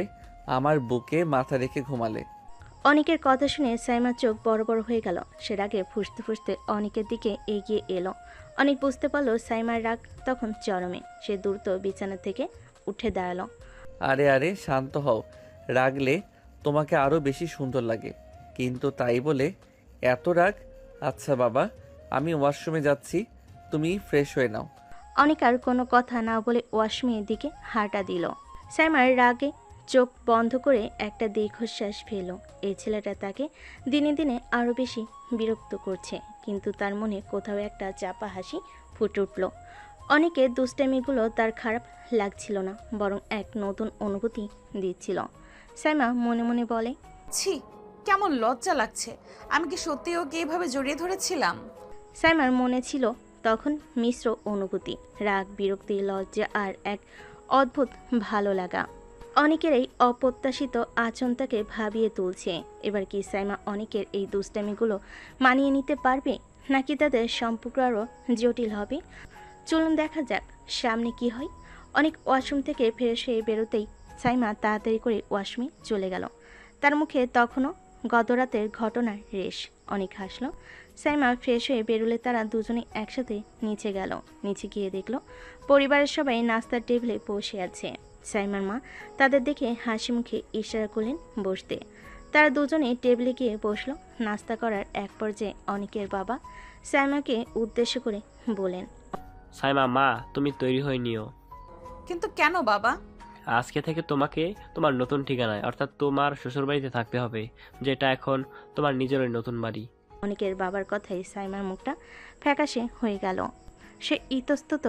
আমার বুকে মাথা রেখে ঘুমালে। অনেকের কথা শুনে সাইমার চোখ বড় বড় হয়ে গেল। সে রাগে ফুঁসতে ফুঁসতে অনেকের দিকে এগিয়ে এলো। অনেক বুঝতে পারলো সাইমার রাগ তখন চরমে। সে দ্রুত বিছানা থেকে উঠে দাঁড়ালো। আরে আরে, শান্ত হও, রাগলে তোমাকে আরও বেশি সুন্দর লাগে। কিন্তু তাই বলে এত রাগ? আচ্ছা বাবা, আমি ওয়াশরুমে যাচ্ছি, তুমি ফ্রেশ হয়ে নাও। অনেক আর কোনো কথা না বলে ওয়াশরুমের দিকে হাঁটা দিল। সাইমার রাগে চোখ বন্ধ করে একটা দীর্ঘশ্বাস ফেল। এই ছেলেটা তাকে দিনে দিনে আরও বেশি বিরক্ত করছে, কিন্তু তার মনে কোথাও একটা চাপা হাসি ফুটে উঠল। অনেকের দুষ্টামিগুলো তার খারাপ লাগছিল না, বরং এক নতুন অনুভূতি দিচ্ছিল। সাইমা মনে মনে বলে, ছি, কেমন লজ্জা লাগছে। আমি কি সত্যি ওকে এইভাবে জড়িয়ে ধরেছিলাম? সাইমার মনে ছিল তখন মিশ্র অনুভূতি, রাগ, বিরক্তি, লজ্জা আর এক অদ্ভুত ভালো লাগা। অনেকের এই অপ্রত্যাশিত আচরণটাকে ভাবিয়ে তুলছে। এবার কি সাইমা অনেকের এই দুষ্টামিগুলো মানিয়ে নিতে পারবে, নাকি তাদের সম্পর্ক আরও জটিল হবে? চলুন দেখা যাক সামনে কি হয়। অনেক ওয়াশরুম থেকে ফ্রেশ হয়ে বেরোতেই সাইমা তাড়াতাড়ি করে ওয়াশরুমে চলে গেল। তার মুখে তখনও গতরাতের ঘটনার রেশ। অনেক হাসলো। সাইমা ফ্রেশ হয়ে বেরোলে তারা দুজনে একসাথে নিচে গেল। নিচে গিয়ে দেখলো পরিবারের সবাই নাস্তার টেবিলে বসে আছে। সাইমার মা তাদের দেখে হাসি মুখে ইশারা করলেন বসতে। তারা দুজনে টেবিলে গিয়ে বসলো। নাস্তা করার এক পর্যায়ে অনেকের বাবা সাইমাকে উদ্দেশ্য করে বলেন, সাইমা মা, তুমি তৈরি হয়ে নিও। কিন্তু কেন বাবা? আজকে থেকে তোমাকে তোমার নতুন ঠিকানায়, অর্থাৎ তোমার শ্বশুরবাড়িতে থাকতে হবে, যেটা এখন তোমার নিজেরই নতুন বাড়ি। অনেকের বাবার কথাই সাইমার মুখটা ফ্যাকাশে হয়ে গেল। সে ইতস্তত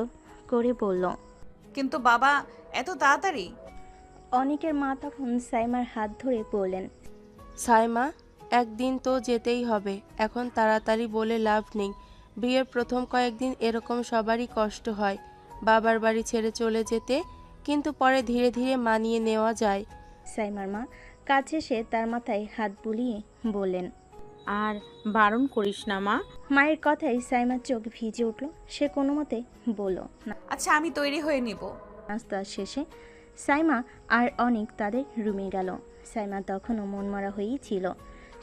করে বলল, কিন্তু বাবা, এত তাড়াতাড়ি? অনেকের মা তখন সাইমার হাত ধরে বললেন, সাইমা, একদিন তো যেতেই হবে, এখন তাড়াতাড়ি বলে লাভ নেই। বিয়ের প্রথম কয়েকদিন এরকম সবারই কষ্ট হয়, বাবার বাড়ি ছেড়ে চলে যেতে, কিন্তু পরে ধীরে ধীরে মানিয়ে নেওয়া যায়। সাইমার মা কাছে এসে তার মাথায় হাত বুলিয়ে বললেন, আর বারণ করিস না মা। মায়ের কথায় সাইমার চোখ ভিজে উঠল। সে কোনো মতে বলল না। আচ্ছা, আমি তৈরি হয়ে নিব। নাস্তা শেষে সাইমা আর অনেক তাদের রুমে গেল। সাইমা তখনও মনমরা হয়েই ছিল।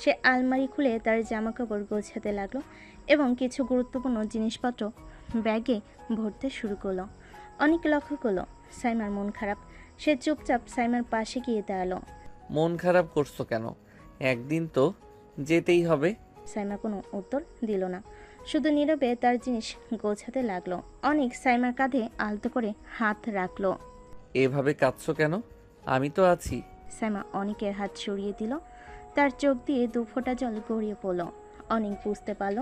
সে আলমারি খুলে তার জামাকাপড় গোছাতে লাগলো এবং কিছু গুরুত্বপূর্ণ জিনিসপত্র ব্যাগে ভরতে শুরু করলো। অনেক লক্ষ্য করলো সাইমার মন খারাপ। সে চুপচাপ সাইমার পাশে গিয়ে দাঁড়ালো। মন খারাপ করছো কেন? একদিন তো যেতেই হবে। সাইমা কোনো উত্তর দিল না, শুধু নীরবে তার জিনিস গোছাতে লাগলো। অনেক সাইমার কাঁধে আলতো করে হাত রাখলো। এভাবে কাঁদছো কেন? আমি তো আছি। সাইমা অনেকের হাত সরিয়ে দিল। তার চোখ দিয়ে দু ফোঁটা জল গড়িয়ে পড়ল। অনেক বুঝতে পারল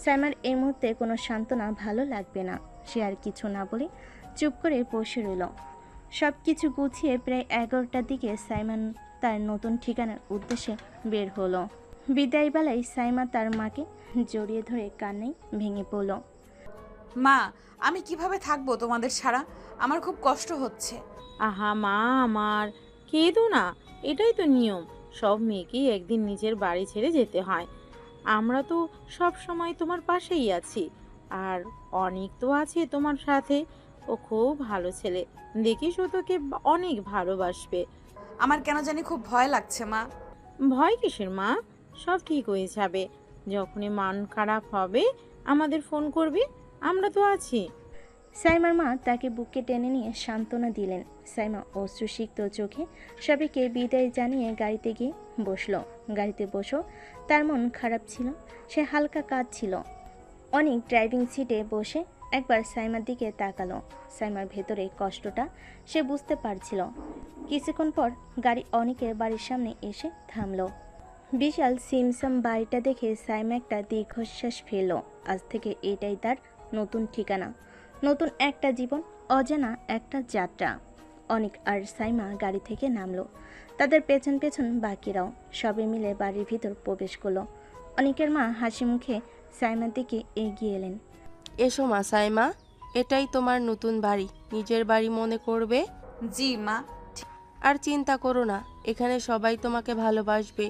সাইমার এই মুহূর্তে কোনো সান্ত্বনা ভালো লাগবে না। সে আর কিছু না বলে চুপ করে বসে রইল। সব কিছু গুছিয়ে প্রায় 11টার দিকে সাইমান তার নতুন ঠিকানার উদ্দেশ্যে বের হলো। বিদায় বেলায় সাইমা তার মাকে জড়িয়ে ধরে কান্নায় ভেঙে পড়ল। মা, আমি কিভাবে থাকবো তোমাদের ছাড়া? আমার খুব কষ্ট হচ্ছে। আহা মা আমার, কেঁদো না, এটাই তো নিয়ম। সব মেয়েকেই একদিন নিজের বাড়ি ছেড়ে যেতে হয়। আমরা তো সব সময় তোমার পাশেই আছি। আর অনেক তো আছে তোমার সাথে। ও খুব ভালো ছেলে, দেখিস ও তোকে অনেক ভালোবাসবে। আমার কেন জানি খুব ভয় লাগছে মা। ভয় কিসের মা? সব ঠিক হয়ে যাবে। যখনই মন খারাপ হবে আমাদের ফোন করবি, আমরা তো আছি। সাইমার মা তাকে বুকে টেনে নিয়ে সান্ত্বনা দিলেন। সাইমা অশ্রুসিক্ত চোখে সবাইকে বিদায় জানিয়ে গাড়িতে গিয়ে বসলো। গাড়িতে বসেও তার মন খারাপ ছিল। সে হালকা কাঁদছিল। অনেক ড্রাইভিং সিটে বসে একবার সাইমার দিকে তাকালো। সাইমার ভেতরে কষ্টটা সে বুঝতে পারছিল। কিছুক্ষণ পর গাড়ি অনেকের বাড়ির সামনে এসে থামলো। বিশাল সিমসাম বাড়িটা দেখে সাইমা একটা দীর্ঘশ্বাস ফেলল। আজ থেকে এটাই তার নতুন ঠিকানা, নতুন একটা জীবন, অজানা একটা যাত্রা। অনেক আর সাইমা গাড়ি থেকে নামলো। তাদের পেছন পেছন বাকিরাও সবে মিলে বাড়ির ভিতর প্রবেশ করলো। অনেকের মা হাসি মুখে সাইমার দিকে এগিয়ে এলেন। এসো মা সাইমা, এটাই তোমার নতুন বাড়ি, নিজের বাড়ি মনে করবে। জি মা। আর চিন্তা করো না, এখানে সবাই তোমাকে ভালোবাসবে।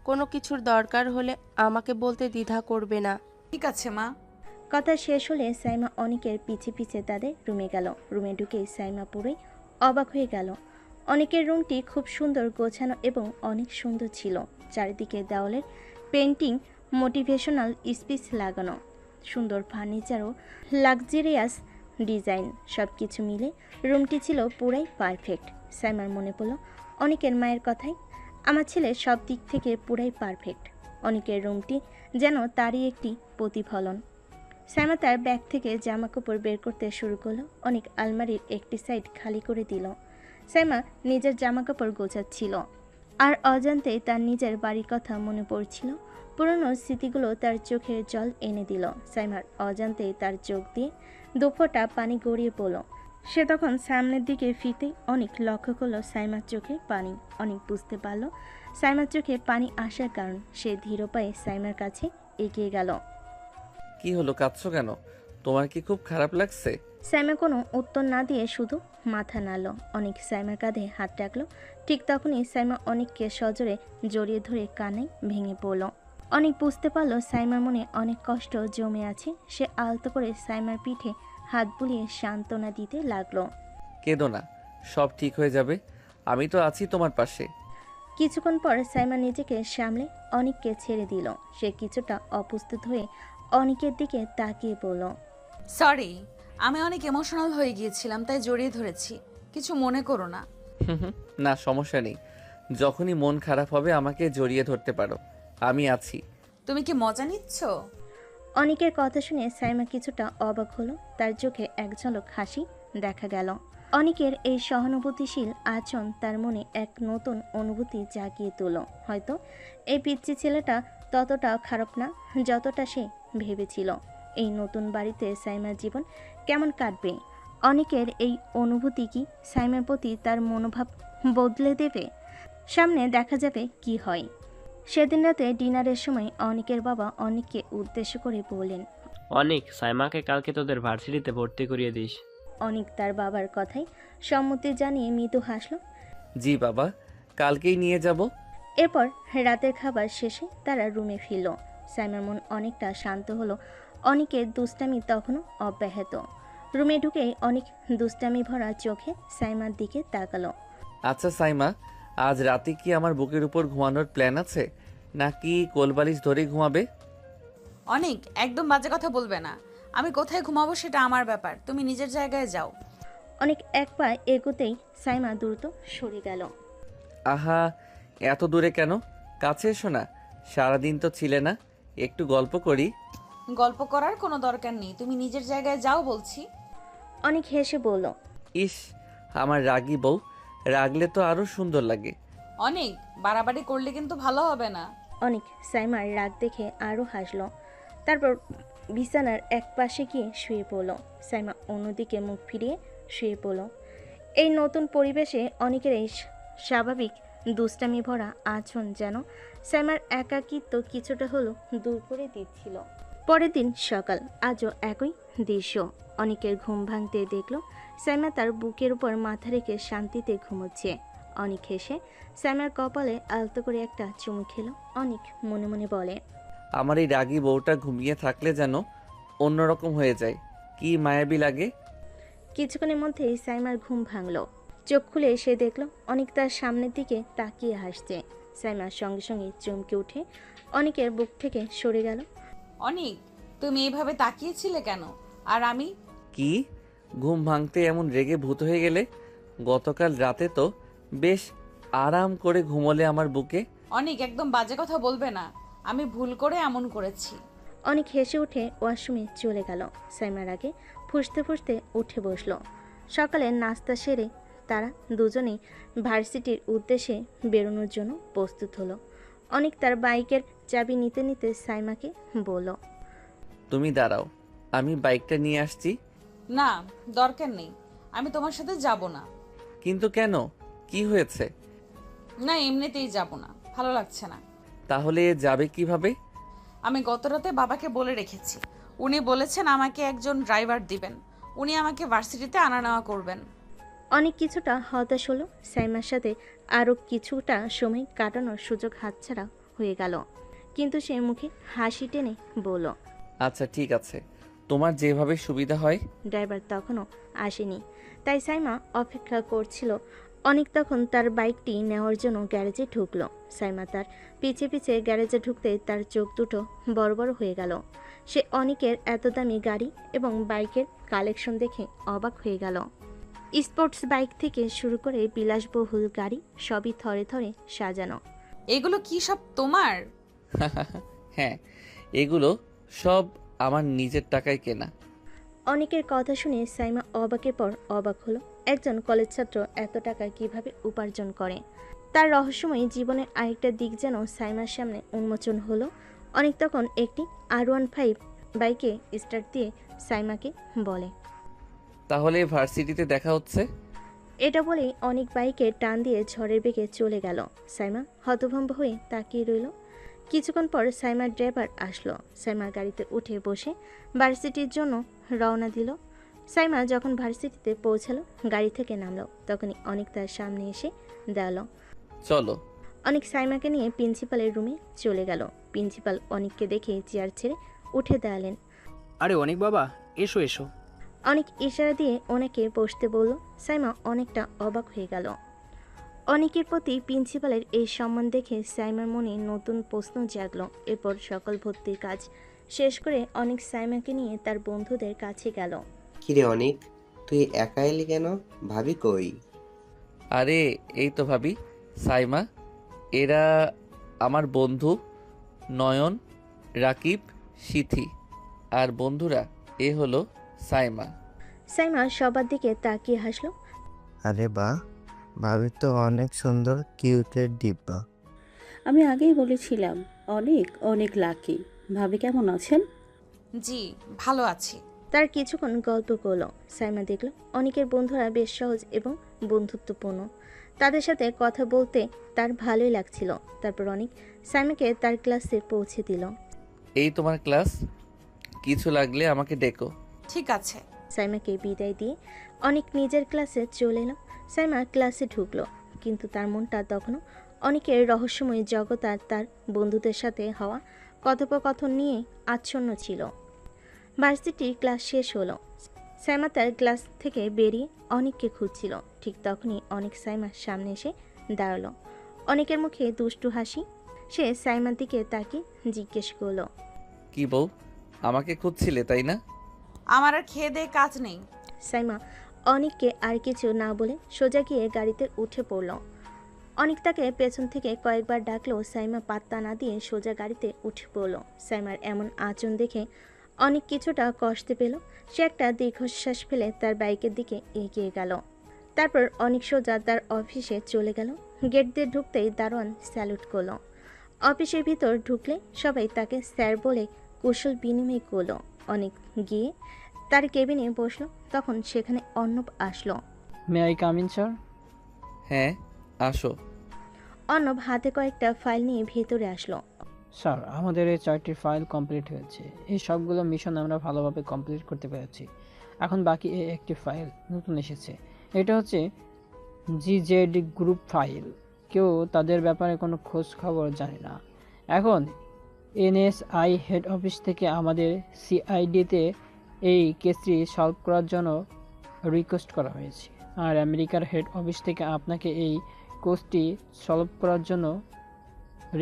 কোনো কিছুর দরকার হলে আমাকে বলতে দ্বিধা করবে না। ঠিক আছে মা। কথা শেষ হলে সাইমা অনেকের পিছে পিছে তাদের রুমে গেল। রুমে ঢুকে সাইমা পুরোই অবাক হয়ে গেল। অনেকের রুমটি খুব সুন্দর গোছানো এবং অনেক সুন্দর ছিল। চারিদিকে দেওয়ালের পেন্টিং, মোটিভেশনাল স্পিচ লাগানো, সুন্দর ফার্নিচার ও লাক্সারিয়াস ডিজাইন, সব কিছু মিলে রুমটি ছিল পুরাই পারফেক্ট। সাইমার মনে পড়ল অনেকের মায়ের কথাই, আমার ছেলে সব দিক থেকে পুরাই পারফেক্ট। অনেকের রুমটি যেন তারই একটি প্রতিফলন। সাইমা তার ব্যাগ থেকে জামা কাপড় বের করতে শুরু করলো। অনেক আলমারির একটি সাইড খালি করে দিল। সাইমা নিজের জামা কাপড় গোছাচ্ছিল আর অজান্তেই তার নিজের বাড়ির কথা মনে পড়ছিল। পুরনো স্মৃতিগুলো তার চোখের জল এনে দিল। সাইমার অজান্তেই তার চোখ দিয়ে দুফোঁটা পানি গড়িয়ে পড়ল। সে তখন সামনের দিকে ফিরতেই অনেক লক্ষ্য করলো সাইমার চোখে পানি। অনেক বুঝতে পারল সাইমার চোখে পানি আসার কারণ। সে ধীর পায়ে সাইমার কাছে এগিয়ে গেল। কি হলো, কাঁদছো কেন? তোমার কি খুব খারাপ লাগছে? সাইমা কোনো উত্তর না দিয়ে শুধু মাথা নাড়ল। অনেক সাইমার কাঁধে হাত রাখলো। ঠিক তখনই সাইমা অনেককে সজোরে জড়িয়ে ধরে কান্নায় ভেঙে পড়ল। অনেক বুঝতে পারল সাইমার মনে অনেক কষ্ট জমে আছে। সে আলতো করে সাইমার পিঠে হাত বুলিয়ে সান্ত্বনা দিতে লাগলো। কেঁদো না, সব ঠিক হয়ে যাবে, আমি তো আছি তোমার পাশে। কিছুক্ষণ পর সাইমা নিজেকে সামলে অনেককে ছেড়ে দিল। সে কিছুটা অপ্রস্তুত হয়ে অনেকের দিকে তাকিয়ে পড়ল। সরি, আমি অনেক ইমোশনাল হয়ে গিয়েছিলাম, তাই জড়িয়ে ধরেছি। কিছু মনে করো না। না, সমস্যা নেই, যখনই মন খারাপ হবে আমাকে জড়িয়ে ধরতে পারো, আমি আছি। তুমি কি মজা নিচ্ছ? অনেকের কথা শুনে সাইমা কিছুটা অবাক হলো। তার চোখে এক ঝলক হাসি দেখা গেল। অনেকের এই সহানুভূতিশীল আচরণ তার মনে এক নতুন অনুভূতি জাগিয়ে তোল। হয়তো এই পিচ্চি ছেলেটা ততটাও খারাপ না যতটা সে ভেবেছিল। এই নতুন বাড়িতে সাইমার জীবন কেমন কাটবে? অনেকের এই অনুভূতি কি সাইমার প্রতি তার মনোভাব বদলে দেবে? সামনে দেখা যাবে কি হয়। সেদিন রাতে ডিনারের সময় অনেকের বাবা অনেককে উদ্দেশ্য করে বললেন, অনেক, সাইমাকে কালকে তোদের ভার্সিটিতে ভর্তি করিয়ে দিস। অনেক তার বাবার কথায় সম্মতি জানিয়ে মৃদু হাসল। জি বাবা, কালকেই নিয়ে যাব। এরপর রাতের খাবার শেষে তারা রুমে ফিরল। সাইমার মন অনেকটা শান্ত হলো। অনেকের দুষ্টামি তখনও অব্যাহত। রুমে ঢুকেই অনেক দুষ্টামি ভরা চোখে সাইমার দিকে তাকালো। আচ্ছা সাইমা, আজ রাতে কি আমার বুকের উপর ঘুমানোর প্ল্যান আছে, নাকি কোলবালিশ ধরে ঘুমাবে? অনেক, একদম বাজে কথা বলবে না। আমি কোথায় ঘুমাবো সেটা আমার ব্যাপার, তুমি নিজের জায়গায় যাও। অনেক এক পা এগোতেই সাইমা দ্রুত সরে গেল। আহা, এত দূরে কেন? কাছে এসো না, সারাদিন তো ছিলে না, একটু গল্প করি। গল্প করার কোনো দরকার নেই, তুমি নিজের জায়গায় যাও বলছি। অনেক হেসে বলল, ইস, আমার রাগী বউ, রাগলে তো আরো সুন্দর লাগে। অনেক বাড়াবাড়ি করলে কিন্তু ভালো হবে না। অনেক সাইমার রাগ দেখে আরও হাসল। তারপর বিছানার এক পাশে গিয়ে শুয়ে পড়ল। সাইমা অন্যদিকে মুখ ফিরিয়ে শুয়ে পড়ল। এই নতুন পরিবেশে অনেকের এই স্বাভাবিক দুষ্টামি ভরা আচরণ যেন সাইমার একাকিত্ব কিছুটা হলেও দূর করে দিচ্ছিল। পরের দিন সকাল, আজও একই দৃশ্য। অনেকের ঘুম ভাঙতে দেখল সাইমা তার বুকের উপর মাথা রেখে শান্তিতে ঘুমোচ্ছে। অনেক হেসে সাইমার কপালে আলতো করে একটা চুমু খেলো। অনেক মনে মনে বলে, আমার এই রাগী বউটা ঘুমিয়ে থাকলে যেন অন্যরকম হয়ে যায়, কি মায়াবী লাগে। কিছুক্ষণের মধ্যেই সাইমার ঘুম ভাঙলো। চোখ খুলে সে দেখল অনেক তার সামনের দিকে তাকিয়ে হাসছে। সাইমার সঙ্গে সঙ্গে চমকে উঠে অনেকের বুক থেকে সরে গেল। অনেক, তুমি এইভাবে তাকিয়েছিলে কেন? আর আমি? কি, ঘুম ভাঙতে এমন রেগে ভূত হয়ে গেলে? গতকাল রাতে তো বেশ আরাম করে ঘুমোলে আমার বুকে। অনেক, একদম বাজে কথা বলবে না, আমি ভুল করে এমন করেছি। অনেক হেসে উঠে ওয়াশরুমে চলে গেল। সাইমার আগে ফুঁসতে ফুঁসতে উঠে বসলো। সকালে নাস্তা সেরে তারা দুজনেই ভার্সিটির উদ্দেশ্যে বেরোনোর জন্য প্রস্তুত হলো। অনেক তার বাইকের চাবি নিতে নিতে সাইমাকে বলল, তুমি দাঁড়াও, আমি বাইকটা নিয়ে আসছি। না, দরকার নেই, আমি তোমার সাথে যাব না। কিন্তু কেন, কি হয়েছে? না, এমনিতেই যাব না, ভালো লাগছে না। তাহলে যাবে কিভাবে? আমি গত রাতে বাবাকে বলে রেখেছি, উনি বলেছেন আমাকে একজন ড্রাইভার দিবেন, উনি আমাকে ভার্সিটিতে আনা নেওয়া করবেন। অনেক কিছুটা হতাশ হলো। সাইমার সাথে আরও কিছুটা সময় কাটানোর সুযোগ হাতছাড়া হয়ে গেল। কিন্তু সে মুখে হাসি টেনে বলল, আচ্ছা ঠিক আছে, তোমার যেভাবে সুবিধা হয়। ড্রাইভার তখনও আসেনি, তাই সাইমা অপেক্ষা করছিল। অনেক তখন তার বাইকটি নেওয়ার জন্য গ্যারেজে ঢুকলো। সাইমা তার পিছে পিছে গ্যারেজে ঢুকতে তার চোখ দুটো বড় বড় হয়ে গেল। সে অনেকের এত দামি গাড়ি এবং বাইকের কালেকশন দেখে অবাক হয়ে গেল। স্পোর্টস বাইক থেকে শুরু করে বিলাসবহুল গাড়ি সবই থরে থরে সাজানো। এগুলো কি সব তোমার? হ্যাঁ, এগুলো সব আমার নিজের টাকায় কেনা। অনেকের কথা শুনে সাইমা অবাকের পর অবাক হলো। একজন কলেজ ছাত্র এত টাকা কিভাবে উপার্জন করে? তার রহস্যময়ী জীবনের আরেকটা দিক যেন সাইমার সামনে উন্মোচন হলো। অনেক তখন একটি R15 বাইকে স্টার্ট দিয়ে সাইমাকে বলে, তাহলে ভার্সিটিতে দেখা হচ্ছে। এটা বলেই অনেক বাইকে টান দিয়ে ঝড়ের বেগে চলে গেল। সাইমা হতভম্ব হয়ে তাকিয়ে রইল। কিছুক্ষণ পর সাইমার ড্রাইভার আসলো। সাইমা গাড়িতে উঠে বসে ভার্সিটির জন্য রওনা দিল। সাইমা যখন ভার্সিটিতে পৌঁছালো, গাড়ি থেকে নামলো, তখনই অনেক তার সামনে এসে দাঁড়ালো। চলো। অনেক সাইমাকে নিয়ে প্রিন্সিপালের রুমে চলে গেল। প্রিন্সিপাল অনেককে দেখে চেয়ার ছেড়ে উঠে দাঁড়ালেন। আরে অনেক বাবা, এসো এসো। অনেক ইশারা দিয়ে ওনাকে বসতে বলল। সাইমা অনেকটা অবাক হয়ে গেল। অনেকের প্রতি প্রিন্সিপালের এই সম্মান দেখে সাইমার মনে নতুন প্রশ্ন জাগলো। এরপর সকল ভর্তির কাজ শেষ করে অনেক সাইমাকে নিয়ে তার বন্ধুদের কাছে গেল। কিরে অনিক, তুই একা এলি কেন? ভাবি কই? আরে এই তো ভাবি, সাইমা, এরা আমার বন্ধু নয়ন, রাকিব, সিথি আর বন্ধুরা এ হলো সাইমা। সাইমা সবার দিকে তাকিয়ে হাসলো। আরে বাহ, ভাবি তো অনেক সুন্দর, কিউটের ডিব্বা। আমি আগেই বলেছিলাম অনেক অনেক লাকি। ভাবি কেমন আছেন? জি, ভালো আছি। তার কিছুক্ষণ গল্প করলো। সাইমা দেখলো অনেকের বন্ধুরা বেশ সহজ এবং বন্ধুত্বপূর্ণ। তাদের সাথে কথা বলতে তার ভালোই লাগছিল। তারপর অনেক সাইমাকে তার ক্লাসে পৌঁছে দিল। এই তোমার ক্লাস, কিছু লাগলে আমাকে ডেকো। ঠিক আছে। সাইমাকে বিদায় দিয়ে অনেক নিজের ক্লাসে চলে এলো। সাইমা ক্লাসে ঢুকলো, কিন্তু তার মনটা তখনও অনেকের রহস্যময় জগৎ আর তার বন্ধুদের সাথে হওয়া কথোপকথন নিয়ে আচ্ছন্ন ছিল। ভার্সিটির ক্লাস শেষ হলো। সাইমা তার ক্লাস থেকে বেরিয়ে অনেককে খুঁজছিল। ঠিক তখনই অনেক সাইমার সামনে এসে দাঁড়ালো। অনেকের মুখে দুষ্টু হাসি। সে সাইমার দিকে তাকিয়ে জিজ্ঞেস করলো, কি বউ, আমাকে খুঁজছিলে তাই না? আমার আর খেয়ে দেয়ে কাজ নেই। সাইমা অনেককে আর কিছু না বলে সোজা গিয়ে গাড়িতে উঠে পড়ল। অনেক তাকে পেছন থেকে কয়েকবার ডাকলেও সাইমা পাত্তা না দিয়ে সোজা গাড়িতে উঠে পড়ল। সাইমার এমন আচরণ দেখে অনেক কিছুটা কষ্ট পেল। সে একটা দীর্ঘশ্বাস ফেলে তার বাইকের দিকে এগিয়ে গেল। তারপর অনেক সোজা তার অফিসে চলে গেল। গেট দিয়ে ঢুকতেই দারোয়ান স্যালুট করলো। অফিসের ভিতর ঢুকলে সবাই তাকে স্যার বলে কুশল বিনিময় করলো। অনেক গিয়ে তার কেবিনে বসলো। তখন সেখানে অর্ণব আসলো। May I come in sir? হ্যাঁ, আসো। অর্ণব হাতে কয়েকটা ফাইল নিয়ে ভেতরে আসলো। স্যার, আমাদের এই 4টি ফাইল কমপ্লিট হয়েছে। এই সবগুলো মিশন আমরা ভালোভাবে কমপ্লিট করতে পেরেছি। এখন বাকি এই একটি ফাইল নতুন এসেছে। এটা হচ্ছে GZ গ্রুপ ফাইল। কেউ তাদের ব্যাপারে কোনো খোঁজ খবর জানে না। এখন NSI হেড অফিস থেকে আমাদের CID-তে এই কেসটি সলভ করার জন্য রিকোয়েস্ট করা হয়েছে, আর আমেরিকার হেড অফিস থেকে আপনাকে এই কেসটি সলভ করার জন্য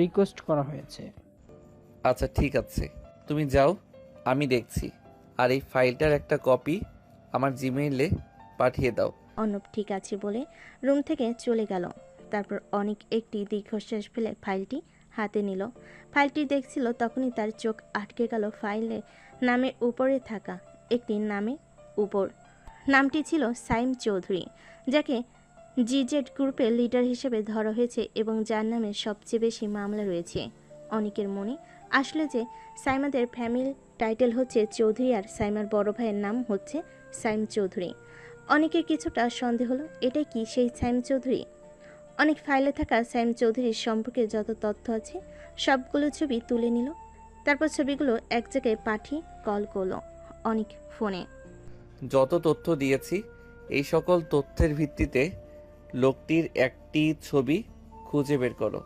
রিকোয়েস্ট করা হয়েছে। আচ্ছা ঠিক আছে, তুমি যাও, আমি দেখছি। আর এই ফাইলটার একটা কপি আমার জিমেইলে পাঠিয়ে দাও। অর্ণব ঠিক আছে বলে রুম থেকে চলে গেল। তারপর অনেক একটি দীর্ঘশ্বাস ফেলে ফাইলটি হাতে নিল। ফাইলটি দেখছিল, তখনই তার চোখ আটকে গেল ফাইলের নামের উপরে থাকা একটি নামের উপর। নামটি ছিল সাইম চৌধুরী, যাকে GZ গ্রুপের লিডার হিসেবে ধরা হয়েছে এবং যার নামে সবচেয়ে বেশি মামলা রয়েছে। অনেকের মনে আসলে যে সাইমাদের ফ্যামিলি টাইটেল হচ্ছে চৌধুরী আর সাইমার বড় ভাইয়ের নাম হচ্ছে সাইম চৌধুরী। অনেকের কিছুটা সন্দেহ হলো, এটাই কি সেই সাইম চৌধুরী? অনেক ফাইলে থাকা সাইম চৌধুরীর সম্পর্কে যত তথ্য আছে সবগুলো ছবি তুলে নিল। তারপর ছবিগুলো এক জায়গায় পাঠিয়ে কল করলো অনেক ফোনে। যত তথ্য দিয়েছি এই সকল তথ্যের ভিত্তিতে লোকটির একটি ছবি খুঁজে বের করো।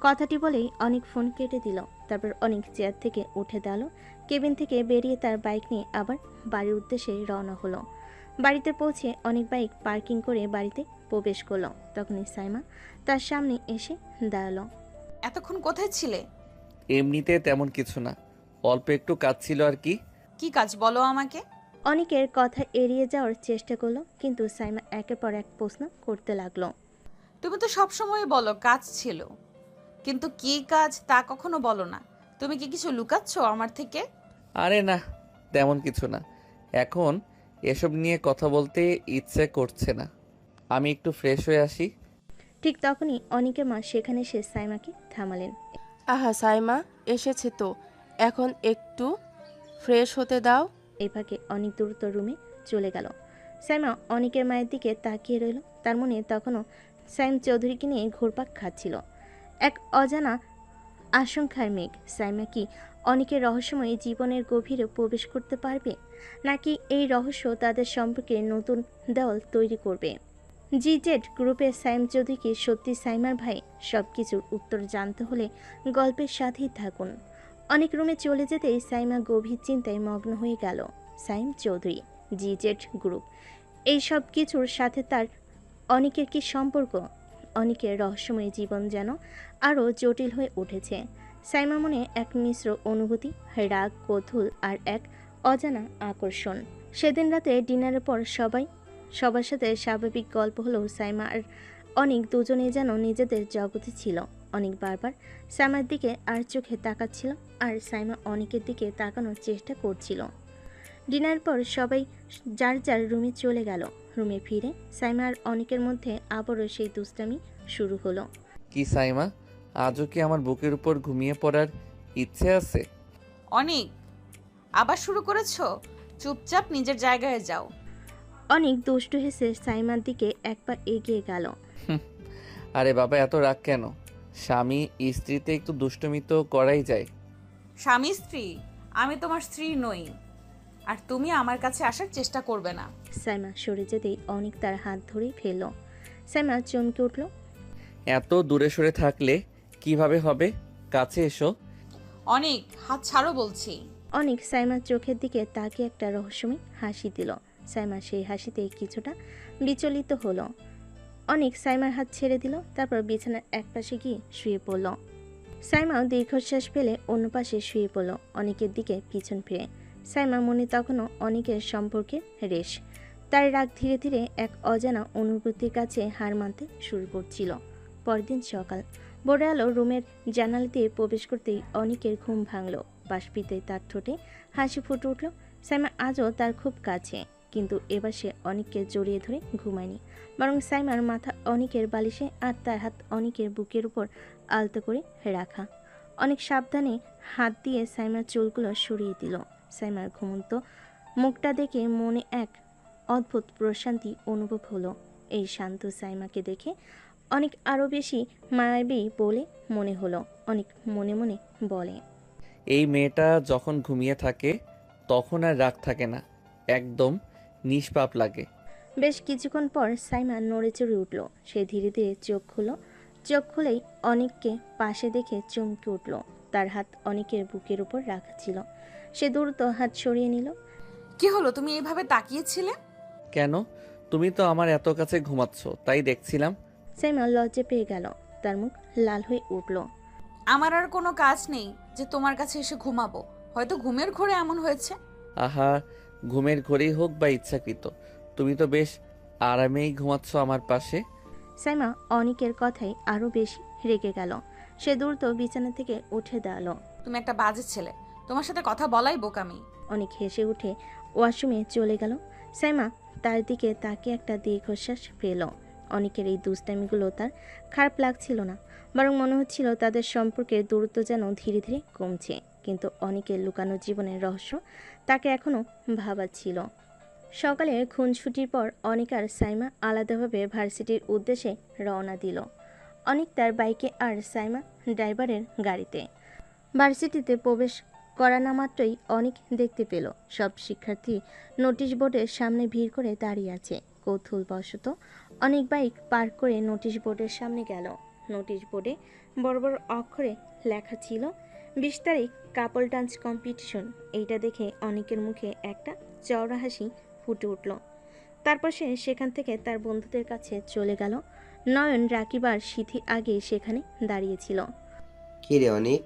কথাটি বলেই অনেক ফোন কেটে দিল। তারপর অনেক চেয়ার থেকে উঠে দাঁড়ালো। কেবিন থেকে বেরিয়ে তার বাইক নিয়ে আবার বাড়ির উদ্দেশ্যে রওনা হলো। বাড়িতে পৌঁছে অনেক বাইক পার্কিং করে বাড়িতে প্রবেশ করলো। তখনই সাইমা তার সামনে এসে দাঁড়ালো। এতক্ষণ কোথায় ছিলে? এমনিতে তেমন কিছু না, অল্প একটু কাজ ছিল আর কি। কি কাজ বলো আমাকে? অনেকের কথা এড়িয়ে যাওয়ার চেষ্টা করলো, কিন্তু সাইমা একের পর এক প্রশ্ন করতে লাগলো। তুমি তো সবসময় বলো কাজ ছিল, কিন্তু কি কাজ তা কখনো বলো না। তুমি কি কিছু লুকাচ্ছ আমার থেকে? আরে না, তেমন কিছু না। এখন এসব নিয়ে কথা বলতে ইচ্ছে করছে না। আমি একটু ফ্রেশ হয়ে আসি। ঠিক তখনই অনেকের মা সেখানে এসে সাইমাকে থামালেন। আহা সাইমা, এসেছে তো, এখন একটু ফ্রেশ হতে দাও। এই ফাঁকে অনেক দ্রুত রুমে চলে গেল। সাইমা অনেকের মায়ের দিকে তাকিয়ে রইল। তার মনে তখনও সাইম চৌধুরীকে নিয়ে ঘুরপাক খাচ্ছিল এক অজানা আশঙ্কার মেঘ। সাইমা কি অনেকের রহস্যময় জীবনের গভীরে প্রবেশ করতে পারবে, নাকি এই রহস্য তাদের সম্পর্কে নতুন দেওয়াল তৈরি করবে? জিজেড গ্রুপের সাইম চৌধুরী কি সত্যি সাইমার ভাই? সব কিছুর উত্তর জানতে হলে গল্পের সাথেই থাকুন। অনেক রুমে চলে যেতেই সাইমা গভীর চিন্তায় মগ্ন হয়ে গেল। সাইম চৌধুরী, জিজেড গ্রুপ, এই সব কিছুর সাথে তার অনেকের কি সম্পর্ক? অনেকের রহস্যময় জীবন যেন আরও জটিল হয়ে উঠেছে। সাইমা মনে এক মিশ্র অনুভূতি, রাগ, কৌতূহল আর এক অজানা আকর্ষণ। সেদিন রাতে ডিনারের পর সবার সাথে স্বাভাবিক গল্প হলেও সাইমা আর অনেক দুজনেই যেন নিজেদের জগতে ছিল। অনেক বারবার সাইমার দিকে আর চোখে তাকাচ্ছিল, আর সাইমা অনেকের দিকে তাকানোর চেষ্টা করছিল। ডিনারের পর সবাই যার যার রুমে চলে গেল। রুমে ফিরে সাইমা আর অনেকের মধ্যে আবারও সেই দুষ্টামি শুরু হলো। কি সাইমা, আজও কি আমার বুকের উপর ঘুমিয়ে পড়ার ইচ্ছে আছে? অনেক, আবার শুরু করেছো? চুপচাপ নিজের জায়গায় যাও। অনেক দুষ্টু হেসে সাইমার দিকে এক পা এগিয়ে গেল। আরে বাবা, এত রাগ কেন? স্বামী স্ত্রীতে একটু দুষ্টুমি তো করাই যায়। স্বামী স্ত্রী? আমি তোমার স্ত্রী নই, আর তুমি আমার কাছে আসার চেষ্টা করবে না। সাইমা সরে যেতেই অনেক তার হাত ধরে ফেলল। সাইমা চমকে উঠল। এত দূরে সরে থাকলে কিভাবে হবে? কাছে এসো। অনেক, হাত ছাড়ো বলছি। অনেক সাইমার চোখের দিকে তাকিয়ে একটা রহস্যময় হাসি দিল। সাইমা সেই হাসিতে কিছুটা বিচলিত হলো। অনেক সাইমার হাত ছেড়ে দিল, তারপর বিছানার এক পাশে গিয়ে শুয়ে পড়ল। সাইমাও দীর্ঘশ্বাস ফেলে অন্য পাশে শুয়ে পড়ল, অনেকের দিকে পিছন ফিরে। সাইমার মনে তখনও অনেকের সম্পর্কে রেশ। তার রাগ ধীরে ধীরে এক অজানা অনুভূতির কাছে হার মানতে শুরু করছিল। পরদিন সকাল, ভোরে আলো রুমের জানালা দিয়ে প্রবেশ করতেই অনেকের ঘুম ভাঙল। পাশ ফিরতে তার ঠোঁটে হাসি ফুটে উঠল। সাইমা আজও তার খুব কাছে, কিন্তু এবার সে অনেককে জড়িয়ে ধরে ঘুমায়নি, বরং সাইমার মাথা অনেকের বালিশে আর তার হাত অনেকের বুকের উপর আলতো করে রাখা। অনেক সাবধানে হাত দিয়ে সাইমার চুলগুলো সরিয়ে দিল। সাইমার ঘুমন্ত মুখটা দেখে মনে এক অদ্ভুত প্রশান্তি অনুভব হলো। এই শান্ত সাইমাকে দেখে অনেক আরও বেশি মায়াবী বলে মনে হলো। অনেক মনে মনে বলে, এই মেয়েটা যখন ঘুমিয়ে থাকে তখন আর রাগ থাকে না, একদম নিষ্পাপ লাগে। বেশ কিছুক্ষণ পর সাইমা নড়ে চড়ে উঠল। সে ধীরে ধীরে চোখ খুলল। চোখ খুলেই অনেককে পাশে দেখে চমকে উঠল। তার হাত অনেকের বুকের উপর রাখা ছিল। সে দ্রুত হাত সরিয়ে নিল। কি হলো, তুমি এইভাবে তাকিয়েছিলে কেন? তুমি তো আমার এত কাছে ঘুমাচ্ছ, তাই দেখছিলাম। সাইমা লজ্জা পেয়ে গেল। তার মুখ লাল হয়ে উঠল। আমার আর কোনো কাজ নেই যে তোমার কাছে এসে ঘুমাবো। হয়তো ঘুমের ঘোরে এমন হয়েছে। আহা, ঘুমের ঘরেই হোক বা ইচ্ছাকৃত, তুমি তো বেশ আরামেই ঘুমাচ্ছ আমার পাশে। সাইমা অনেকের কথাই আরো বেশি রেগে গেল। সে দ্রুত বিছানা থেকে উঠে দাঁড়ালো। তুমি একটা বাজে ছেলে, তোমার সাথে কথা বলাই বোকামি। অনেক হেসে উঠে ওয়াশরুমে চলে গেল। সাইমা তার দিকে তাকিয়ে একটা দীর্ঘশ্বাস ফেল। অনেকের এই দুষ্টামিগুলো তার খারাপ লাগছিল না, বরং মনে হচ্ছিল তাদের সম্পর্কের দূরত্ব যেন ধীরে ধীরে কমছে। কিন্তু অনেকের লুকানো জীবনের রহস্য তাকে এখনও ভাবাচ্ছিল। সকালে খুনছুটির পর অনেক আর সাইমা আলাদাভাবে ভার্সিটির উদ্দেশ্যে রওনা দিল। অনেক তার বাইকে আর সাইমা ড্রাইভারের গাড়িতে। ভার্সিটিতে প্রবেশ করা না মাত্রই অনেক দেখতে পেল সব শিক্ষার্থী নোটিশ বোর্ডের সামনে ভিড় করে দাঁড়িয়ে আছে। কৌতূহলবশত অনেক বাইক পার্ক করে নোটিশ বোর্ডের সামনে গেল। নোটিশ বোর্ডে বড় বড় অক্ষরে লেখা ছিল 20 তারিখ কাপল ডান্স কম্পিটিশন। এইটা দেখে অনেকের মুখে একটা চওড়া হাসি ফুটে উঠল। তারপর সে সেখান থেকে তার বন্ধুদের কাছে চলে গেল। নয়ন, রাকিব আর সিথি আগে সেখানে দাঁড়িয়েছিল। কি রে অনিক,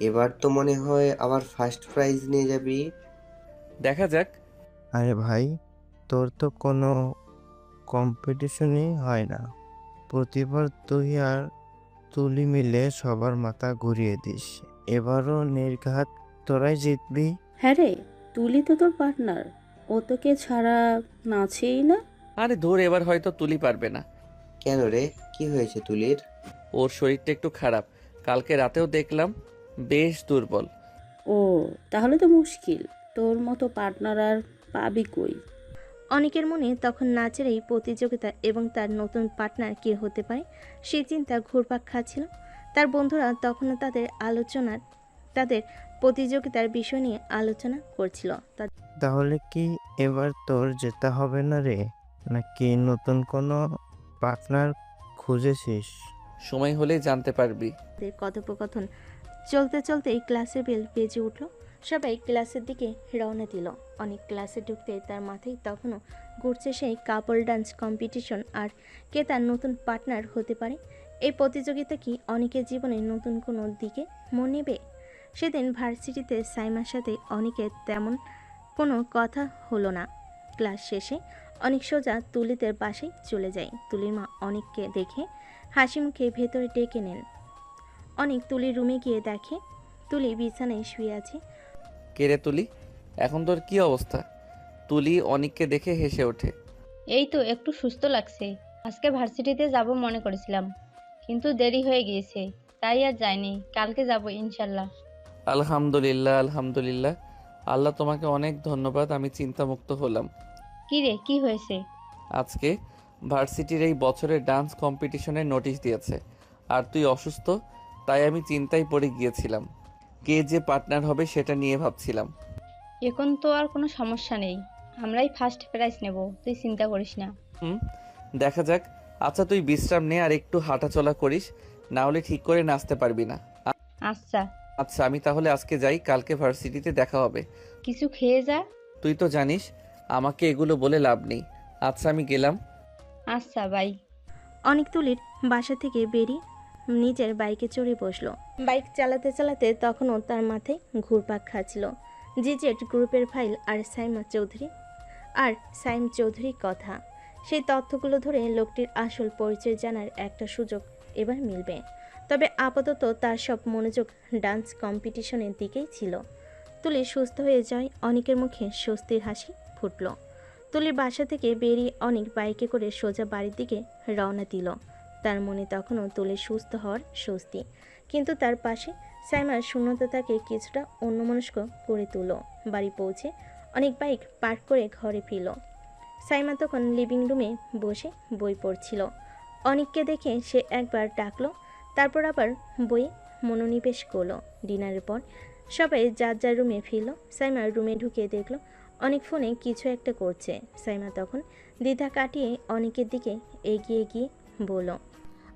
এবার তো মনে হয় আবার ফার্স্ট প্রাইজ নিয়ে যাবি। দেখা যাক। আরে ভাই, তোর তো কোনো কম্পিটিশনই হয় না। প্রতিবার তুই আর তুলি মিলে সবার মাথা ঘুরিয়ে দিস। এবারও নির্ঘাত তোরাই জিতবি। হ্যাঁ রে, তুলি তো তোর পার্টনার, ও তোকে ছাড়া নাচেই না। আরে ধর, এবার হয়তো তুলি পারবে না। কেন রে, কি হয়েছে তুলির? ওর শরীরটা একটু খারাপ, কালকে রাতেও দেখলাম বেশ দুর্বল। ও, তাহলে তো মুশকিল, তোর মতো পার্টনার আর পাবি কই। অনেকের মনে তখন নাচের এই প্রতিযোগিতা এবং তার নতুন পার্টনার কে হতে পারে সেই চিন্তা ঘুরপাক খাচ্ছিল। তার বন্ধুরা তখনও তাদের প্রতিযোগিতার বিষয় নিয়ে আলোচনা করছিল। তাহলে কি এবার তোর যেতে হবে না রে, নাকি নতুন কোনো পার্টনার খুঁজেছিস? সময় হলেই জানতে পারবি। তাদের কথোপকথন চলতে চলতেই ক্লাসের বেল বেজে উঠল। সবাই ক্লাসের দিকে রওনা দিল। অনেক ক্লাসে ঢুকতে তার মাথায় তখনও ঘুরছে সেই কাপল ডান্স কম্পিটিশন আর কে তার নতুন পার্টনার হতে পারে। এই প্রতিযোগিতা কি অনেকের জীবনে নতুন কোনো দিকে মন নেবে? সেদিন ভার্সিটিতে সাইমার সাথে অনেকের তেমন কোনো কথা হলো না। ক্লাস শেষে অনেক সোজা তুলিদের বাসায় চলে যায়। তুলির মা অনেককে দেখে হাসি মুখে ভেতরে ডেকে নেন। অনেক তুলির রুমে গিয়ে দেখে তুলি বিছানায় শুয়ে আছে। কে রে তুলি, এখন তোর কি অবস্থা? তুলি অনিককে দেখে হেসে ওঠে। এই তো একটু সুস্থ লাগছে। আজকে ভার্সিটিতে যাব মনে করেছিলাম, কিন্তু দেরি হয়ে গিয়েছে, তাই আর যাইনি। কালকে যাব ইনশাল্লাহ। আলহামদুলিল্লাহ, আলহামদুলিল্লাহ। আল্লাহ তোমাকে অনেক ধন্যবাদ, আমি চিন্তামুক্ত হলাম। কি রে, কি হয়েছে? আজকে ভার্সিটির এই বছরের ডান্স কম্পিটিশনের নোটিশ দিয়েছে, আর তুই অসুস্থ, তাই আমি চিন্তায় পড়ে গিয়েছিলাম। কে যে পার্টনার হবে সেটা নিয়ে ভাবছিলাম। এখন তো আর কোনো সমস্যা নেই, আমরাই ফার্স্ট প্রাইজ নেব, তুই চিন্তা করিস না। দেখা যাক। আচ্ছা তুই বিশ্রাম নে আর একটু হাঁটাচলা করিস, না হলে ঠিক করে নাচতে পারবি না। আচ্ছা আচ্ছা, আমি তাহলে আজকে যাই, কালকে ভার্সিটিতে দেখা হবে। কিছু খেয়ে যা। তুই তো জানিস আমাকে এগুলো বলে লাভ নেই। আচ্ছা আমি গেলাম। আচ্ছা বাই। অনেক তুলির বাসা থেকে বেরিয়ে নিজের বাইকে চড়ে বসলো। বাইক চালাতে চালাতে তখনও তার মাথায় ঘুরপাক খাচ্ছিল জিজেড গ্রুপের ফাইল আর সাইম চৌধুরীর কথা। সেই তথ্যগুলো ধরে লোকটির আসল পরিচয় জানার একটা সুযোগ এবার মিলবে। তবে আপাতত তার সব মনোযোগ ডান্স কম্পিটিশনের দিকেই ছিল। তুলি সুস্থ হয়ে যায়, অনেকের মুখে স্বস্তির হাসি ফুটল। তুলির বাসা থেকে বেরিয়ে অনেক বাইকে করে সোজা বাড়ির দিকে রওনা দিল। তার মনে তখনও তুলির সুস্থ হওয়ার স্বস্তি, কিন্তু তার পাশে সাইমার শূন্যতা তাকে কিছুটা অন্যমনস্ক করে তুলো। বাড়ি পৌঁছে অনেক বাইক পার্ক করে ঘরে ফিরল। সাইমা তখন লিভিং রুমে বসে বই পড়ছিল। অনেককে দেখে সে একবার ডাকলো, তারপর আবার বইয়ে মনোনিবেশ করলো। ডিনারের পর সবাই যার যার রুমে ফিরল। সাইমার রুমে ঢুকে দেখলো অনেক ফোনে কিছু একটা করছে। সাইমা তখন দ্বিধা কাটিয়ে অনেকের দিকে এগিয়ে গিয়ে বলল,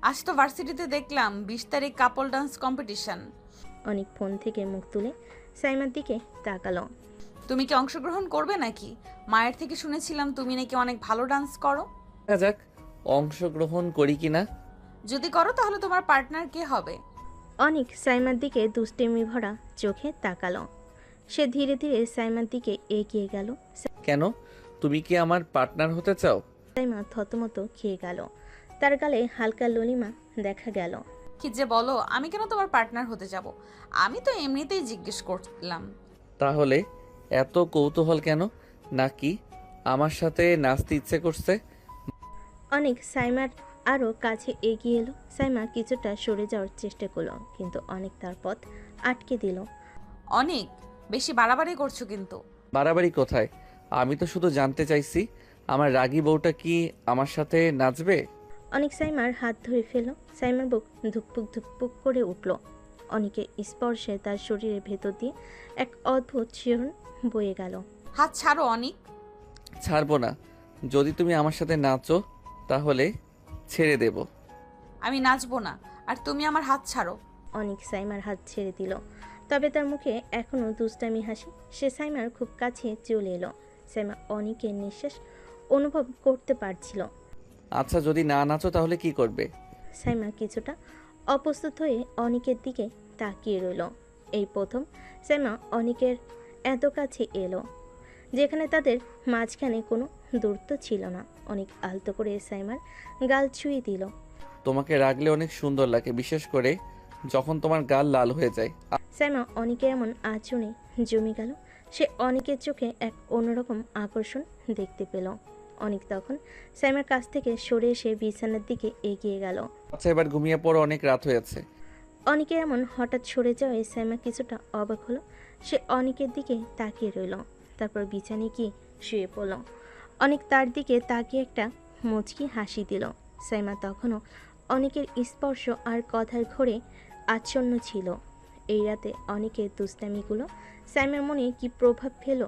আজ তো ভার্সিটিতে দেখলাম 20 তারিখ কাপল ডান্স কম্পিটিশন। অনেক ফোন থেকে মুখ তুলে সাইমার দিকে তাকালো। তুমি কি অংশগ্রহণ করবে নাকি? মায়ের থেকে শুনেছিলাম তুমি নাকি অনেক ভালো ডান্স করো। দেখা যাক অংশগ্রহণ করি কিনা। যদি করো তাহলে তোমার পার্টনার কে হবে? অনেক সাইমার দিকে দুষ্টেমি ভরা চোখে তাকালো। সে ধীরে ধীরে সাইমার দিকে এগিয়ে গেল। কেন, তুমি কি আমার পার্টনার হতে চাও? সাইমা থতমত খেয়ে গেল। তার গালে হালকা ললিমা দেখা গেল। কি যে বলো, আমি কেন তোমার পার্টনার হতে যাব? আমি তো এমনিতেই জিজ্ঞেস করলাম। তাহলে এত কৌতূহল কেন? নাকি আমার সাথে নাচতে ইচ্ছে করছে? অনেক সাইমার আরও কাছে এগিয়ে এলো। সাইমা কিছুটা সরে যাওয়ার চেষ্টা করলো, কিন্তু অনেক তার পথ আটকে দিল। অনেক বেশি বাড়াবাড়ি করছো কিন্তু। বাড়াবাড়ি কোথায়? আমি তো শুধু জানতে চাইছি আমার রাগী বউটা কি আমার সাথে নাচবে? অনেক সাইমার হাত ধরে ফেলল। সাইমার বুক ধুকপুক ধুকপুক করে উঠল। অনেকের স্পর্শে তার শরীরের ভেতর দিয়ে এক অদ্ভুত শিহরণ বয়ে গেল। হাত ছাড়ো অনেক। ছাড়বো না। যদি তুমি আমার সাথে নাচো তাহলে ছেড়ে দেব। আমি নাচবো না, আর তুমি আমার হাত ছাড়ো। অনেক সাইমার হাত ছেড়ে দিল, তবে তার মুখে এখনো দুষ্টামি হাসি। সে সাইমার খুব কাছে চলে এলো। সাইমা অনেকের নিঃশ্বাস অনুভব করতে পারছিল। আচ্ছা যদি না নাচো তাহলে কি করবে? সাইমা কিছুটা অপ্রস্তুত হয়ে অনেকের দিকে তাকিয়ে রইল। এই প্রথম সাইমা অনেকের এত কাছে এলো। যেখানে তাদের মাঝখানে কোনো দূরত্ব ছিল না। অনেক আলতো করে সাইমার গাল ছুঁয়ে দিল। তোমাকে রাগলে অনেক সুন্দর লাগে, বিশেষ করে যখন তোমার গাল লাল হয়ে যায়। সাইমা অনেকের এমন আচরণে জমে গেল। সে অনেকের চোখে এক অন্যরকম আকর্ষণ দেখতে পেল। অনেক তখন সাইমার কাছ থেকে সরে এসে বিছানার দিকে এগিয়ে গেল। আচ্ছা এবার ঘুমিয়ে পড়ো, অনেক রাত হয়েছে। অনেকের এমন হঠাৎ সরে যাওয়ায় সাইমা কিছুটা অবাক হলো। সে অনেকের দিকে তাকিয়ে রইল, তারপর বিছানায় গিয়ে শুয়ে পড়ল। অনেক তার দিকে তাকিয়ে একটা মুচকি হাসি দিল। সাইমা তখনও অনেকের স্পর্শ আর কথার ঘোরে আচ্ছন্ন ছিল। এই রাতে অনেকের দুষ্টামিগুলো সাইমার মনে কি প্রভাব ফেল?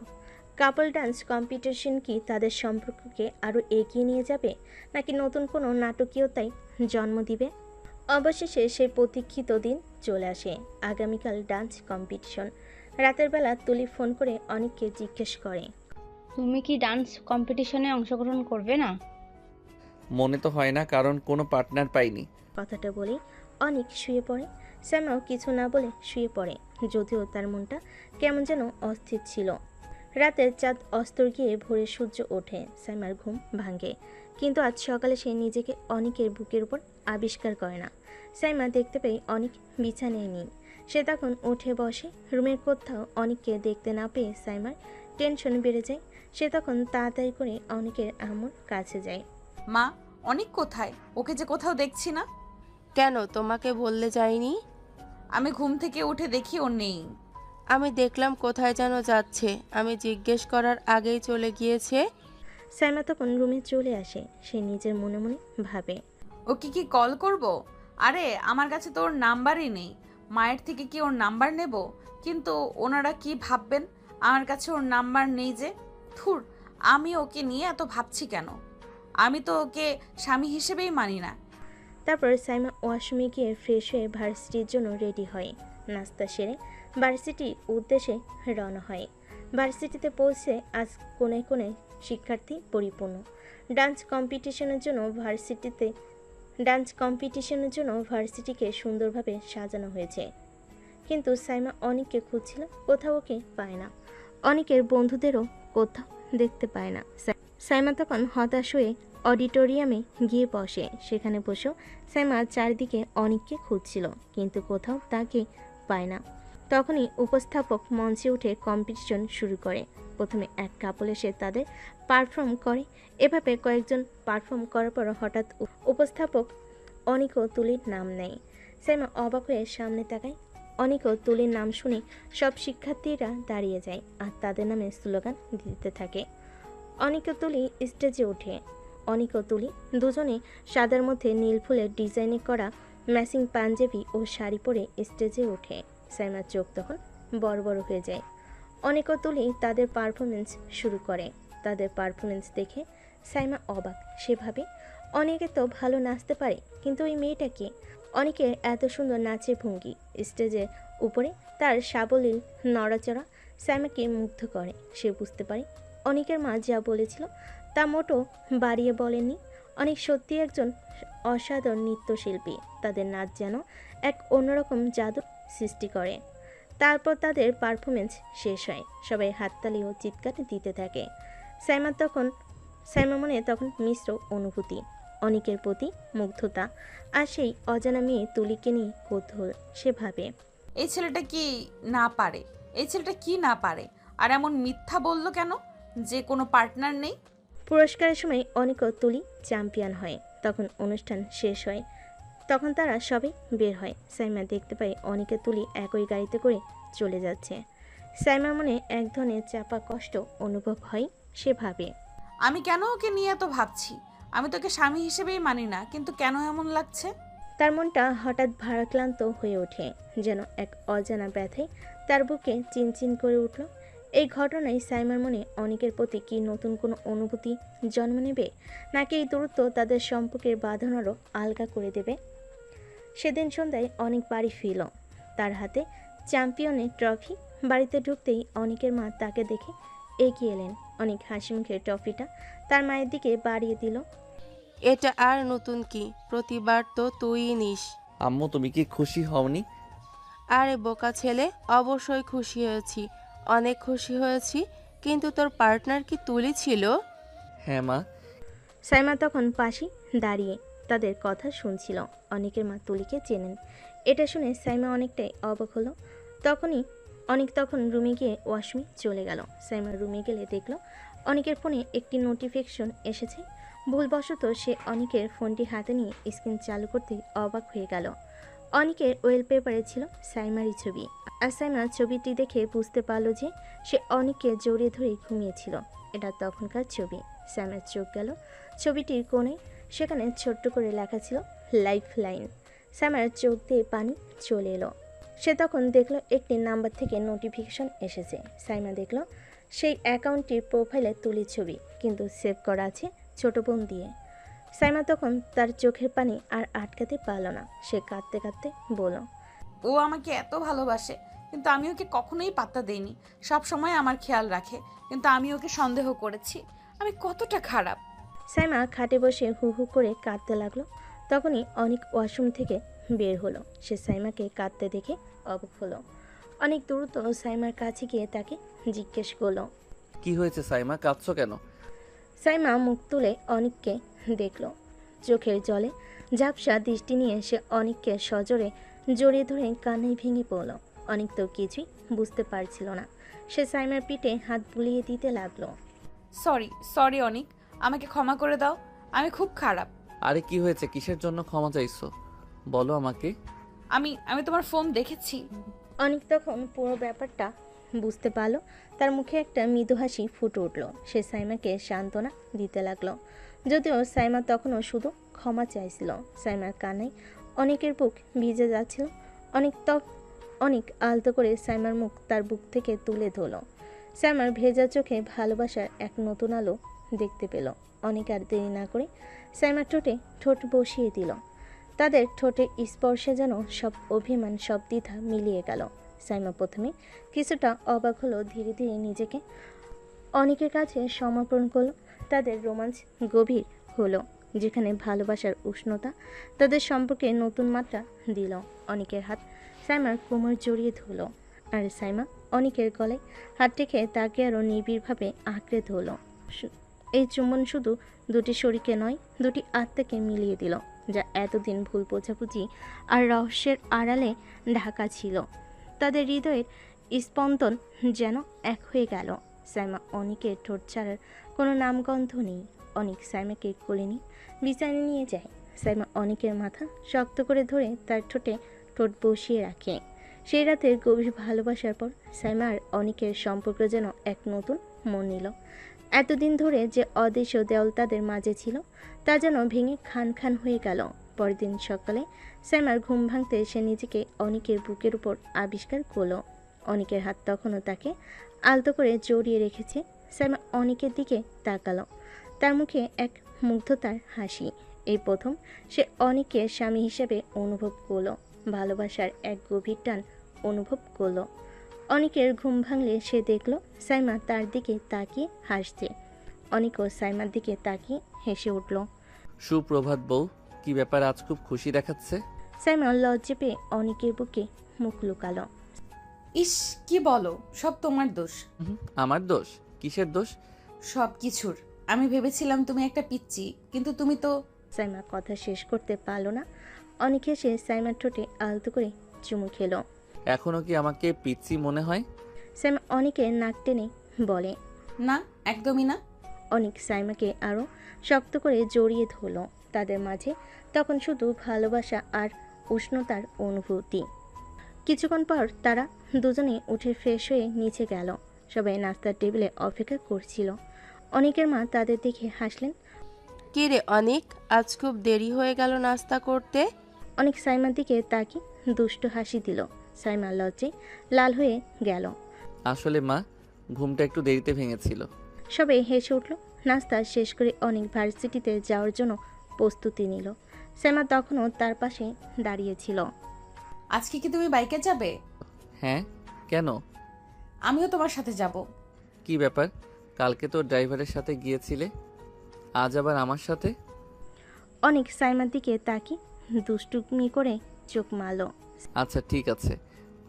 কাপল ডান্স কম্পিটিশন কি তাদের সম্পর্ককে আরও এগিয়ে নিয়ে যাবে, নাকি নতুন কোনো নাটকীয়তায় জন্ম দিবে? অবশেষে সেই প্রতীক্ষিত দিন চলে আসে, আগামীকাল ডান্স কম্পিটিশন। রাতের বেলা তুলি ফোন করে অনেককে জিজ্ঞেস করে, তুমি কি ডান্স কম্পিটিশনে অংশগ্রহণ করবে না? মনে তো হয় না, কারণ কোনো পার্টনার পাইনি। কথাটা বলে অনেক শুয়ে পড়ে। শ্যামাও কিছু না বলে শুয়ে পড়ে, যদিও তার মনটা কেমন যেন অস্থির ছিল। রাতের চাঁদ অস্তর গিয়ে ভোরে সূর্য ওঠে, শ্যামার ঘুম ভাঙে। কিন্তু আজ সকালে সে নিজেকে অনেকের বুকের উপর আবিষ্কার করে না। সাইমা দেখতে পেয়ে অনেক বিছানায় নেই। সে তখন উঠে বসে। রুমের কোথাও অনেককে দেখতে না পেয়ে সাইমার টেনশন বেড়ে যায়। সে তখন তাড়াতাড়ি করে অনেকের আম্মুর কাছে যায়। মা, অনেক কোথায়? ওকে যে কোথাও দেখছি না। কেন, তোমাকে বললে যায়নি? আমি ঘুম থেকে উঠে দেখি ও নেই। আমি দেখলাম কোথায় যেন যাচ্ছে, আমি জিজ্ঞেস করার আগেই চলে গিয়েছে। সাইমা তখন রুমে চলে আসে। সে নিজের মনে মনে ভাবে, ওকে কি কল করব? আরে আমার কাছে তো ওর নাম্বারই নেই। মায়ের থেকে কি ওর নাম্বার নেব? কিন্তু ওনারা কি ভাববেন আমার কাছে ওর নাম্বার নেই যে। থুর, আমি ওকে নিয়ে এত ভাবছি কেন? আমি তো ওকে স্বামী হিসেবেই মানি না। তারপর সাইমা ওয়াশরুমে গিয়ে ফ্রেশ হয়ে ভার্সিটির জন্য রেডি হয়। নাস্তা সেরে ভার্সিটির উদ্দেশ্যে রওনা হয়। ভার্সিটিতে পৌঁছে আজ কোণে কোণে শিক্ষার্থী পরিপূর্ণ। ডান্স কম্পিটিশনের জন্য ভার্সিটিকে সুন্দরভাবে সাজানো হয়েছে। কিন্তু সাইমা অনেককে খুঁজছিল, কোথাও ওকে পায় না। অনেকের বন্ধুদেরও কোথাও দেখতে পায় না। সাইমা তখন হতাশ হয়ে অডিটোরিয়ামে গিয়ে বসে। সেখানে বসেও সাইমা চারিদিকে অনেককে খুঁজছিল, কিন্তু কোথাও তাকে পায় না। তখনই উপস্থাপক মঞ্চে উঠে কম্পিটিশন শুরু করে। প্রথমে এক কাপল এসে তাদের পারফর্ম করে। এভাবে কয়েকজন পারফর্ম করার পর হঠাৎ উপস্থাপক অনিকও তুলির নাম নেয়। সাইমা অবাক হয়ে সামনে তাকায়। অনিকও তুলির নাম শুনে সব শিক্ষার্থীরা দাঁড়িয়ে যায় আর তাদের নামে স্লোগান দিতে থাকে। অনিকও তুলি স্টেজে ওঠে। অনিকও তুলি দুজনে সাদার মধ্যে নীল ফুলের ডিজাইনে করা ম্যাচিং পাঞ্জাবি ও শাড়ি পরে স্টেজে ওঠে। সাইমার চোখ তখন বড় বড় হয়ে যায়। অনিকও তুলি তাদের পারফরমেন্স শুরু করে। তাদের পারফরমেন্স দেখে সাইমা অবাক। সে ভাবে, অনেকে তো ভালো নাচতে পারে, কিন্তু ওই মেয়েটাকে। অনেকের এত সুন্দর নাচের ভঙ্গি, স্টেজের উপরে তার সাবলীল নড়াচড়া সাইমাকে মুগ্ধ করে। সে বুঝতে পারে অনেকের মা যা বলেছিল তা মোটো বাড়িয়ে বলেননি। অনেক সত্যি একজন অসাধারণ নৃত্যশিল্পী। তাদের নাচ যেন এক অন্যরকম জাদু সৃষ্টি করে। তারপর তাদের পারফরমেন্স শেষ হয়। সবাই হাততালি ও চিৎকার দিতে থাকে। সাইমার মনে তখন মিশ্র অনুভূতি, অনেকের প্রতি মুগ্ধতা আর সেই অজানা মেয়ে তুলিকে নিয়ে কৌতূহল। সে ভাবে, এই ছেলেটা কি না পারে? আর এমন মিথ্যা বললো কেন যে কোনো পার্টনার নেই? পুরস্কারের সময় অনেকও তুলি চ্যাম্পিয়ন হয়। তখন অনুষ্ঠান শেষ হয়। তখন তারা সবাই বের হয়। সাইমা দেখতে পায় অনেকে তুলি একই গাড়িতে করে চলে যাচ্ছে। সাইমার মনে এক ধরনের চাপা কষ্ট অনুভব হয়। সে ভাবে, আমি কেন ওকে নিয়ে এত ভাবছি? আমি তোকে স্বামী হিসেবেই মানি না, কিন্তু কেন এমন লাগছে? তার মনটা হঠাৎ ভারাক্রান্ত হয়ে ওঠে, যেন এক অজানা ব্যথায় তার বুকে চিনচিন করে উঠল। এই ঘটনায় সাইমার মনে অনেকের প্রতি কি নতুন কোনো অনুভূতি জন্ম নেবে, নাকি এই দূরত্ব তাদের সম্পর্কের বাঁধন আরও আলগা করে দেবে? সেদিন সন্ধ্যায় অনেক বাড়ি ফিরল, তার হাতে চ্যাম্পিয়নের ট্রফি। বাড়িতে ঢুকতেই অনেকের মা তাকে দেখে এগিয়ে এলেন। অনেক হাসি মুখে ট্রফিটা তার মায়ের দিকে বাড়িয়ে দিল। এটা আর নতুন কি, প্রতিবার তো তুই নিস। আম্মু তুমি কি খুশি হওনি? আরে বোকা ছেলে, অবশ্যই খুশি হয়েছি, অনেক খুশি হয়েছি। কিন্তু তোর পার্টনার কি তুলি ছিল? হ্যাঁ মা। সাইমা তখন পাশে দাঁড়িয়ে তাদের কথা শুনছিল। অনেকের মা তুলিকে চেনেন। এটা শুনে সাইমা অনেকটাই অবাক হলো। অনেক তখন রুমে গিয়ে ওয়াশরুমে চলে গেল। সাইমা রুমে গেলে দেখলো অনেকের ফোনে একটি নোটিফিকেশন এসেছে। ভুলবশত সে অনেকের ফোনটি হাতে নিয়ে স্ক্রিন চালু করতে অবাক হয়ে গেল। অনেকের ওয়েলপেপারে ছিল সাইমারই ছবি। আর সাইমা ছবিটি দেখে বুঝতে পারলো যে সে অনেককে জড়িয়ে ধরে ঘুমিয়েছিল। এটা তখনকার ছবি। সাইমার চোখ গেল ছবিটির কোণে, সেখানে ছোট্ট করে লেখা ছিল লাইফ লাইন। সাইমার চোখ দিয়ে পানি চলে এলো। সে তখন দেখলো একটি নাম্বার থেকে নোটিফিকেশন এসেছে। সাইমা দেখলো সেই অ্যাকাউন্টটির প্রোফাইলে তুলির ছবি, কিন্তু সেভ করা আছে ছোট বোন দিয়ে। সাইমা তখন তার চোখের পানি আর আটকাতে পারল না। সে কাঁদতে কাঁদতে বলল, ও আমাকে এত ভালোবাসে, কিন্তু আমি ওকে কখনোই পাত্তা দেইনি। সব সময় আমার খেয়াল রাখে, কিন্তু আমি ওকে সন্দেহ করেছি। আমি কতটা খারাপ। সাইমা খাটে বসে হু হু করে কাঁদতে লাগলো। তখনই অনেক ওয়াশরুম থেকে বের হলো। সে সাইমাকে কাঁদতে দেখে অবাক হলো। অনেক দ্রুত সাইমার কাছে গিয়ে তাকে জিজ্ঞেস করলো, কি হয়েছে সাইমা, কাঁদছো কেন? সাইমা মুখ তুলে অনিককে দেখলো। চোখের জলে ঝাপসা দৃষ্টি নিয়ে সে অনিককে সজোরে জড়িয়ে ধরে কান্নায় ভেঙে পড়ল। অনিক তো কিছুই বুঝতে পারছিল না। সে সাইমার পিঠে হাত বুলিয়ে দিতে লাগলো। সরি অনিক, আমাকে ক্ষমা করে দাও। আমি খুব খারাপ। আরে কি হয়েছে, কিসের জন্য ক্ষমা চাইছো বলো আমাকে। আমি তোমার ফোন দেখেছি। অনিক তখন পুরো ব্যাপারটা বুঝতে পারলো। তার মুখে একটা মৃদু হাসি ফুটে উঠল। সে সাইমাকে সান্ত্বনা দিতে লাগলো, যদিও সাইমা তখনও শুধু ক্ষমা চাইছিল। সাইমার কান্নায় অনেকের বুক ভিজে যাচ্ছিল। অনেক আলতো করে সাইমার মুখ তার বুক থেকে তুলে ধরল। সাইমার ভেজা চোখে ভালোবাসার এক নতুন আলো দেখতে পেল। অনেক আর দেরি না করে সাইমার ঠোঁটে ঠোঁট বসিয়ে দিল। তাদের ঠোঁটের স্পর্শে যেন সব অভিমান, সব দ্বিধা মিলিয়ে গেল। সাইমা প্রথমে কিছুটা অবাক হলো, ধীরে ধীরে নিজেকে অনেকের কাছে সমর্পণ করলো। তাদের রোমাঞ্চ গভীর হলো, যেখানে ভালোবাসার উষ্ণতা তাদের সম্পর্কে নতুন মাত্রা দিল। অনেকের হাত সাইমার কোমর জড়িয়ে ধরল, আর সাইমা অনেকের গলায় হাত রেখে তাকে আরও নিবিড়ভাবে আঁকড়ে ধরল। এই চুম্বন শুধু দুটি শরীরকে নয়, দুটি আত্মাকে মিলিয়ে দিল, যা এতদিন ভুল বোঝাবুঝি আর রহস্যের আড়ালে ঢাকা ছিল। তাদের হৃদয়ের স্পন্দন যেন এক হয়ে গেল। সাইমা অনিকের ঠোঁট ছাড়ার কোনো নামগন্ধ নেই। অনিক সাইমাকে কোলে নিয়ে বিছানায় নিয়ে যায়। সাইমা অনিকের মাথা শক্ত করে ধরে তার ঠোঁটে ঠোঁট বসিয়ে রাখে। সেই রাতের গভীর ভালোবাসার পর সাইমা আর অনিকের সম্পর্ক যেন এক নতুন মন নিল। এতদিন ধরে যে অদৃশ্য দেওয়াল তাদের মাঝে ছিল, তা যেন ভেঙে খান খান হয়ে গেল। পরের দিন সকালে সাইমার ঘুম ভাঙতে সে নিজেকে অনিকের বুকের উপর আবিষ্কার করলো। অনিকের হাত তখনও তাকে আলতো করে জড়িয়ে রেখেছে। সাইমা অনিকের দিকে তাকালো। তার মুখে এক মুগ্ধতার হাসি। এই প্রথম সে অনিককে স্বামী হিসেবে অনুভব করলো। ভালোবাসার এক গভীর টান অনুভব করলো। অনিকের ঘুম ভাঙলে সে দেখল সাইমা তার দিকে তাকিয়ে হাসছে। অনিকও সাইমার দিকে তাকিয়ে হেসে উঠল। সুপ্রভাত বউ, কি ব্যাপার আজ খুব খুশি দেখাচ্ছে? সাইমা লজ্জে পেয়ে অনিকের বুকে মুখ লুকালো। ইস, কি বলো, সব তোমার দোষ। আমার দোষ? কিসের দোষ? সব কিছুর। আমি ভেবেছিলাম তুমি একটা পিচ্চি, কিন্তু তুমি তো। সাইমা কথা শেষ করতে পারলো না। অনিক হেসে সাইমার ঠোঁটে আলতো করে চুমু খেলো। এখনো কি আমাকে পিচ্চি মনে হয়? সাইমা অনিকের নাক টেনে বলে, না, একদমই না। অনিক সাইমাকে আরও শক্ত করে জড়িয়ে ধরল। তাদের মাঝে তখন শুধু ভালোবাসা আর উষ্ণতার অনুভূতি। কিছুক্ষণ পর তারা দুজনে উঠে ফ্রেশ হয়ে নিচে গেল। সবাই নাস্তার টেবিলে অপেক্ষা করছিল। অনিকের মা তাদের দেখে হাসলেন। কে রে অনিক, আজ খুব দেরি হয়ে গেল নাস্তা করতে? অনিক সাইমার দিকে তাকিয়ে দুষ্ট হাসি দিল। সাইমা লজ্জায় লাল হয়ে গেল। আসলে মা, ঘুমটা একটু দেরিতে ভেঙেছিল। সবাই হেসে উঠল। নাস্তা শেষ করে অনেক ভার্সিটিতে যাওয়ার জন্য প্রস্তুতি নিল। সাইমা তখনও তার পাশে দাঁড়িয়েছিল। আজকে কি তুমি বাইকে যাবে? হ্যাঁ, কেন? আমিও তোমার সাথে যাব। কি ব্যাপার, কালকে তো ড্রাইভারের সাথে গিয়েছিলে, আজ আবার আমার সাথে? অনেক সাইমার দিকে তাকিয়ে দুষ্টুমি করে চোখ মারল। আচ্ছা ঠিক আছে,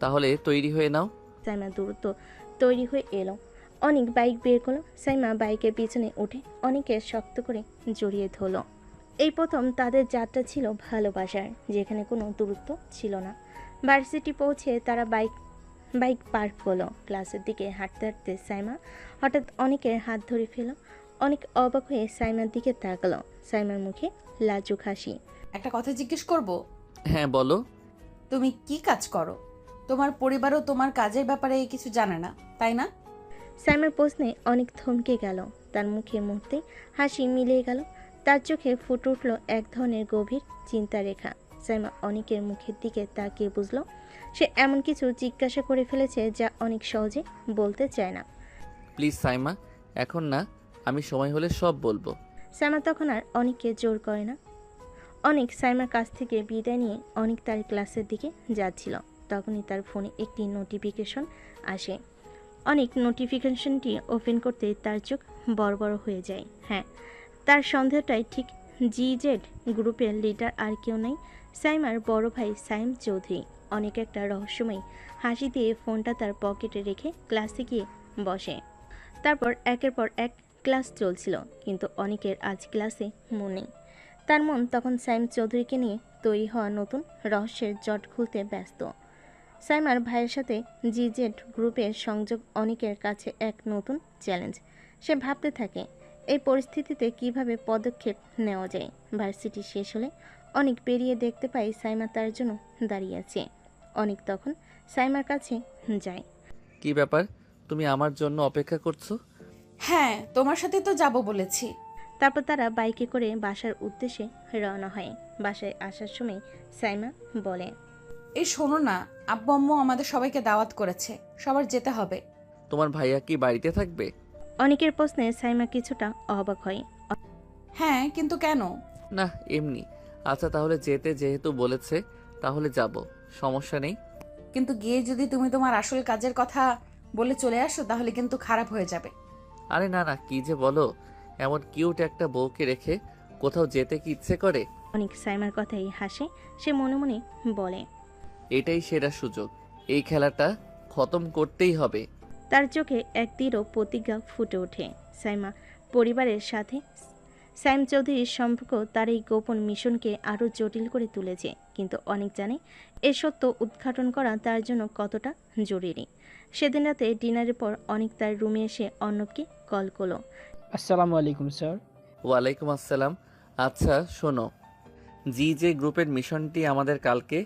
তাহলে তৈরি হয়ে নাও। সাইমা দ্রুত তৈরি হয়ে এলো। অনেক বাইক বের করলো। সাইমা বাইকের পিছনে উঠে অনেককে শক্ত করে জড়িয়ে ধরলো। এই প্রথম তাদের যাত্রা ছিল ভালোবাসার, যেখানে কোনো দূরত্ব ছিল না। ভার্সিটি পৌঁছে তারা বাইক পার্ক করলো। ক্লাসের দিকে হাঁটতে হাঁটতে সাইমা হঠাৎ অনেকের হাত ধরে ফেলো। অনেক অবাক হয়ে সাইমার দিকে তাকালো। সাইমার মুখে লাজুক হাসি। একটা কথা জিজ্ঞেস করব? হ্যাঁ বলো। তুমি কি কাজ করো? তোমার পরিবারও তোমার কাজের ব্যাপারে কিছু জানে না, তাই না? সাইমার প্রশ্নে অনেক থমকে গেল। তার মুখে মুহূর্তে হাসি মিলিয়ে গেল। তার চোখে ফুটে উঠল এক ধরনের গভীর চিন্তা রেখা। সাইমা অনেকের মুখের দিকে তাকিয়ে বুঝলো সে এমন কিছু জিজ্ঞাসা করে ফেলেছে যা অনেক সহজে বলতে চায় না। প্লিজ সাইমা, এখন না, আমি সময় হলে সব বলবো। সাইমা তখন আর অনেককে জোর করে না। অনেক সাইমার কাছ থেকে বিদায় নিয়ে অনেক তার ক্লাসের দিকে যাচ্ছিল। তখনই তার ফোনে একটি নোটিফিকেশন আসে। অনেক নোটিফিকেশনটি ওপেন করতে তার চোখ বড় বড় হয়ে যায়। হ্যাঁ, তার সন্দেহটাই ঠিক। জিজেড গ্রুপের লিডার আর কেউ নাই, সাইমার বড় ভাই সাইম চৌধুরী। অনেক একটা রহস্যময় হাসি দিয়ে ফোনটা তার পকেটে রেখে ক্লাসে গিয়ে বসে। তারপর একের পর এক ক্লাস চলছিল, কিন্তু অনেকের আজ ক্লাসে মন নেই। তার মন তখন সাইম চৌধুরীকে নিয়ে তৈরি হওয়া নতুন রহস্যের জট খুলতে ব্যস্ত। সাইমার ভাইয়ের সাথে জিজেড গ্রুপের সংযোগ অনেকের কাছে এক নতুন চ্যালেঞ্জ। সে ভাবতে থাকে এই পরিস্থিতিতে কিভাবে পদক্ষেপ নেওয়া যায়। ভার্সিটি শেষ হলে অনেক পেরিয়ে দেখতে পাই সাইমা তার জন্য দাঁড়িয়ে আছে। অনেক তখন সাইমার কাছে যায়। কি ব্যাপার, তুমি আমার জন্য অপেক্ষা করছো? হ্যাঁ, তোমার সাথে তো যাব বলেছি। তারপর তারা বাইকে করে বাসার উদ্দেশ্যে রওনা হয়। বাসায় আসার সময় সাইমা বলে, এই শোনো না, আব্বু আম্মু আমাদের সবাইকে দাওয়াত করেছে, সবার যেতে হবে। তোমার ভাইয়া কি বাড়িতে থাকবে? অনেকের প্রশ্নে সাইমা কিছুটা অবাক হয়। হ্যাঁ, কিন্তু কেন? না, এমনি। আচ্ছা তাহলে যেহেতু বলেছে তাহলে যাব, সমস্যা নেই। কিন্তু গিয়ে যদি তুমি তোমার আসল কাজের কথা বলে চলে আসো তাহলে কিন্তু খারাপ হয়ে যাবে। আরে না না, কি যে বলো, এমন কিউট একটা বউকে রেখে কোথাও যেতে কি ইচ্ছে করে? অনেক সাইমার কথাই হাসে। সে মনে মনে বলে, এটাই সেরা সুযোগ, এই খেলাটা খতম করতেই হবে। তার চোখে এক দৃঢ় প্রতিজ্ঞা ফুটে ওঠে। সাইমা পরিবারের সাথে সাইম চৌধুরীর সম্পর্ক তার এই গোপন মিশনকে আরও জটিল করে তুলেছে। কিন্তু অনেক জানে এ সত্য উদ্ঘাটন করা তার জন্য কতটা জরুরি। সেদিন রাতে ডিনারের পর অনেক তার রুমে এসে অর্ণবকে কল করলো। আসসালামু আলাইকুম স্যার। ওয়ালাইকুম আসসালাম। আচ্ছা শোনো, যে গ্রুপের মিশনটি আমাদের কালকে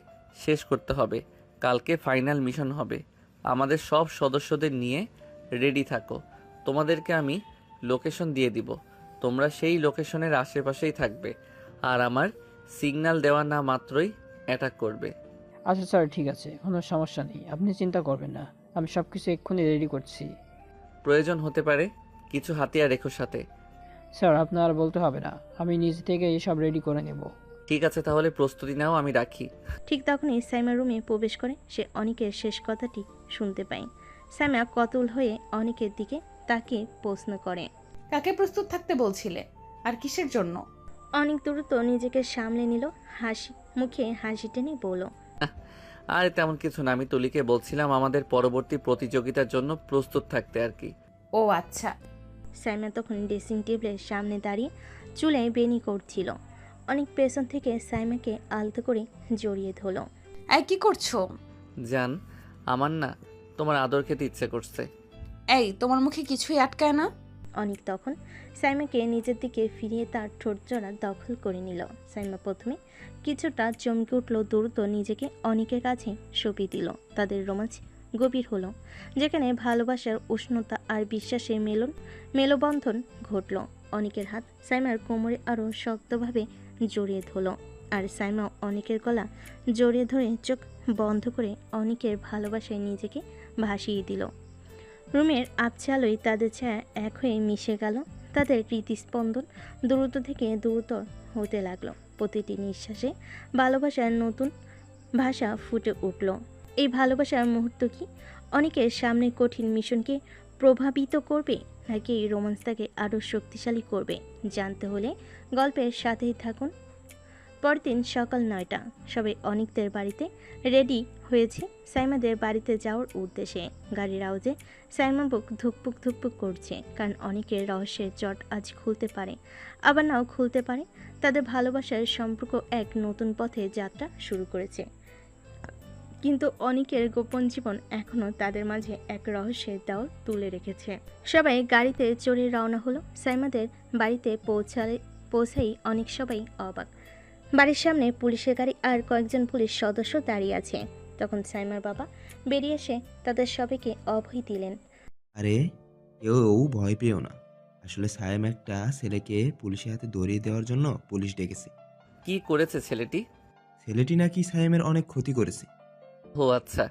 শেষ করতে হবে। কালকে ফাইনাল মিশন হবে। আমাদের সব সদস্যদের নিয়ে রেডি থাকো। তোমাদেরকে আমি লোকেশন দিয়ে দিব, তোমরা সেই লোকেশনের আশেপাশেই থাকবে, আর আমার সিগন্যাল দেওয়া না মাত্রই অ্যাটাক করবে। আচ্ছা স্যার, ঠিক আছে, কোনো সমস্যা নেই, আপনি চিন্তা করবেন না, আমি সব কিছু এক্ষুনি রেডি করছি। প্রয়োজন হতে পারে কিছু হাতিয়ার রেখো সাথে। স্যার আপনার আর বলতে হবে না, আমি নিজে থেকে এসব রেডি করে নেব। ঠিক আছে, তাহলে প্রস্তুতি নাও, আমি রাখি। ঠিক তখনই সাইমা রুমে প্রবেশ করে। সে অনেকের শেষ কথাটি শুনতে পায়। সাইমা কতুল হয়ে অনেকের দিকে তাকিয়ে প্রশ্ন করে, কাকে প্রস্তুত থাকতে বলছিলে আর কিসের জন্য? অনেক দ্রুত নিজেকে সামলে নিল। হাসি মুখে হাসি টেনে বলল, আর তেমন কিছু না, আমি তুলিকে বলছিলাম আমাদের পরবর্তী প্রতিযোগিতার জন্য প্রস্তুত থাকতে আর কি। ও আচ্ছা। সাইমা তখন ড্রেসিং টেবিলের সামনে দাঁড়িয়ে চুলে বেনি করছিল। অনেক পেছন থেকে সাইমাকে আলতো করে জড়িয়ে ধরল। এই কি করছো? জান, আমার না তোমার আদর খেতে ইচ্ছে করছে। এই, তোমার মুখে কিছুই আটকায় না? অনেক তখন সাইমাকে নিজের দিকে ফিরিয়ে তার ঠোঁট জোড়া দখল করে নিল। সাইমা প্রথমে কিছুটা চমকে উঠল, দ্রুত নিজেকে অনেকের কাছে সঁপে দিল। তাদের রোমাঞ্চ গভীর হলো, যেখানে ভালোবাসার উষ্ণতা আর বিশ্বাসের মেলবন্ধন ঘটল। অনেকের হাত সাইমার কোমরে আরও শক্তভাবে জড়িয়ে ধরল, আর সাইমা অনেকের গলা জড়িয়ে ধরে চোখ বন্ধ করে অনেকের ভালোবাসায় নিজেকে ভাসিয়ে দিল। রুমের আবছা আলোয় তাদের ছায়া এক হয়ে মিশে গেল। তাদের হৃদস্পন্দন দ্রুত থেকে দ্রুতর হতে লাগলো। প্রতিটি নিঃশ্বাসে ভালোবাসার নতুন ভাষা ফুটে উঠল। এই ভালোবাসার মুহূর্ত কি অনেকের সামনে কঠিন মিশনকে প্রভাবিত করবে, নাকি এই রোমান্সটাকে আরও শক্তিশালী করবে? জানতে হলে গল্পের সাথেই থাকুন। পরদিন সকাল 9টা, সবাই অনেকদের বাড়িতে রেডি হয়েছে সাইমাদের বাড়িতে যাওয়ার উদ্দেশ্যে। গাড়ির আওয়াজে সাইমা বুক ধুকপুক ধুকপুক করছে, কারণ অনেকের রহস্যের জট আজ খুলতে পারে, আবার নাও খুলতে পারে। তাদের ভালোবাসার সম্পর্ক এক নতুন পথে যাত্রা শুরু করেছে, কিন্তু অনেকের গোপন জীবন এখনও তাদের মাঝে এক রহস্যের দেওয়াল তুলে রেখেছে। সবাই গাড়িতে চড়ে রওনা হলো। সাইমাদের বাড়িতে পৌঁছাই অনেক সবাই অবাক। বাড়ির সামনে পুলিশের গাড়ি আর কয়েকজন পুলিশ সদস্য দাঁড়িয়ে আছে। তখন সাইমার বাবা বেরিয়ে এসে তাদের সবাইকে অভয় দিলেন। আরে কেউ ভয় পেও না, আসলে সায়েম একটা ছেলেকে পুলিশের হাতে ধরিয়ে দেওয়ার জন্য পুলিশ ডেকেছে। কি করেছে ছেলেটি? ছেলেটি নাকি সায়েমের অনেক ক্ষতি করেছে। ও আচ্ছা।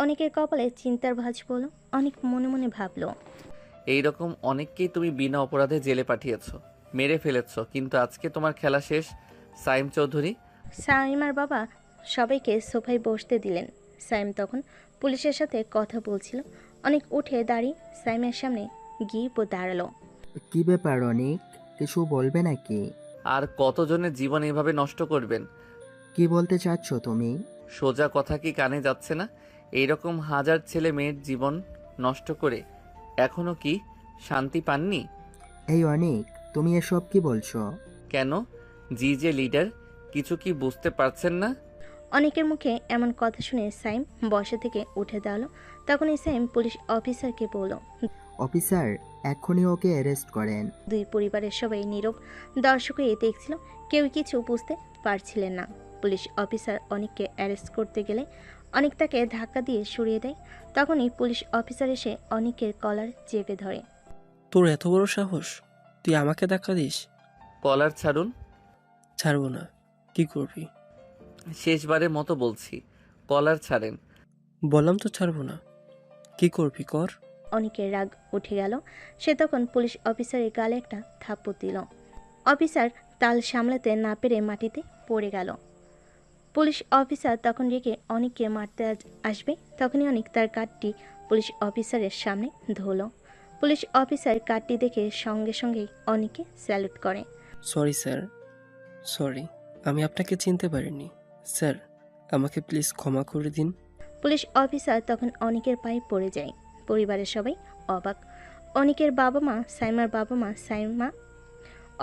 অনেকের কপালে চিন্তার ভাঁজ পড়ল। অনেক মনে মনে ভাবল, এইরকম অনেককেই তুমি বিনা অপরাধে জেলে পাঠিয়েছো, মেরে ফেলেছো, কিন্তু আজকে তোমার খেলা শেষ সাইম চৌধুরী। সাইমার বাবা সবাইকে সোফায় বসতে দিলেন। সাইম তখন পুলিশের সাথে কথা বলছিল। অনেক উঠে দাঁড়িয়ে সাইমের সামনে গিয়ে দাঁড়ালো। কি ব্যাপার অনেক, কিছু বলবে নাকি? আর কতজনের জীবন এভাবে নষ্ট করবেন? কি বলতে চাচ্ছ তুমি? সোজা কথা কি কানে যাচ্ছে না? এইরকম হাজার ছেলে মেয়ের জীবন নষ্ট করে এখনো কি শান্তি পাননি? এই অনেক, তুমি এসব কি বলছো? কেন? জি যে লিডার, কিছু কি বুঝতে পারছেন না? অনেকের মুখে এমন কথা শুনে সাইম বসা থেকে উঠে দাঁড়ালো। তখনই সাইম পুলিশ অফিসারকে বলল, অফিসার, এক্ষুনি ওকে অ্যারেস্ট করেন। দুই পরিবারের সবাই নীরব দর্শক হয়ে দেখছিল, কেউ কিছু বুঝতে পারছিলেন না। পুলিশ অফিসার অনেককে অ্যারেস্ট করতে গেলে অনেক তাকে ধাক্কা দিয়ে সরিয়ে দেয়। তখনই পুলিশ অফিসার এসে অনেকের কলার চেপে ধরে। তোর এত বড় সাহস, তুই আমাকে ধাক্কা দিস? কলার ছাড়ুন। ছাড়বো না। কি করবি? শেষবারের মতো বলছি, কলার ছাড়েন। বললাম তো ছাড়বো না। কি করবি কর। অনেকের রাগ উঠে গেল। সে তখন পুলিশ অফিসারের গালে একটা থাপ্পড় দিল। অফিসার তাল সামলাতে না পেরে মাটিতে পড়ে গেল। পুলিশ অফিসার তখন রেগে অনেককে মারতে আসবে, তখনই অনেক তার কার্ডটি পুলিশ অফিসারের সামনে ধরল। পুলিশ অফিসার কার্ডটি দেখে সঙ্গে সঙ্গেই অনেককে স্যালুট করে। সরি স্যার, সরি, আমি আপনাকে চিনতে পারিনি। স্যার, আমাকে প্লিজ ক্ষমা করে দিন। পুলিশ অফিসার তখন অনেকের পায়ে পড়ে যায়। পরিবারের সবাই অবাক। অনেকের বাবা মা, সাইমার বাবা মা, সাইমা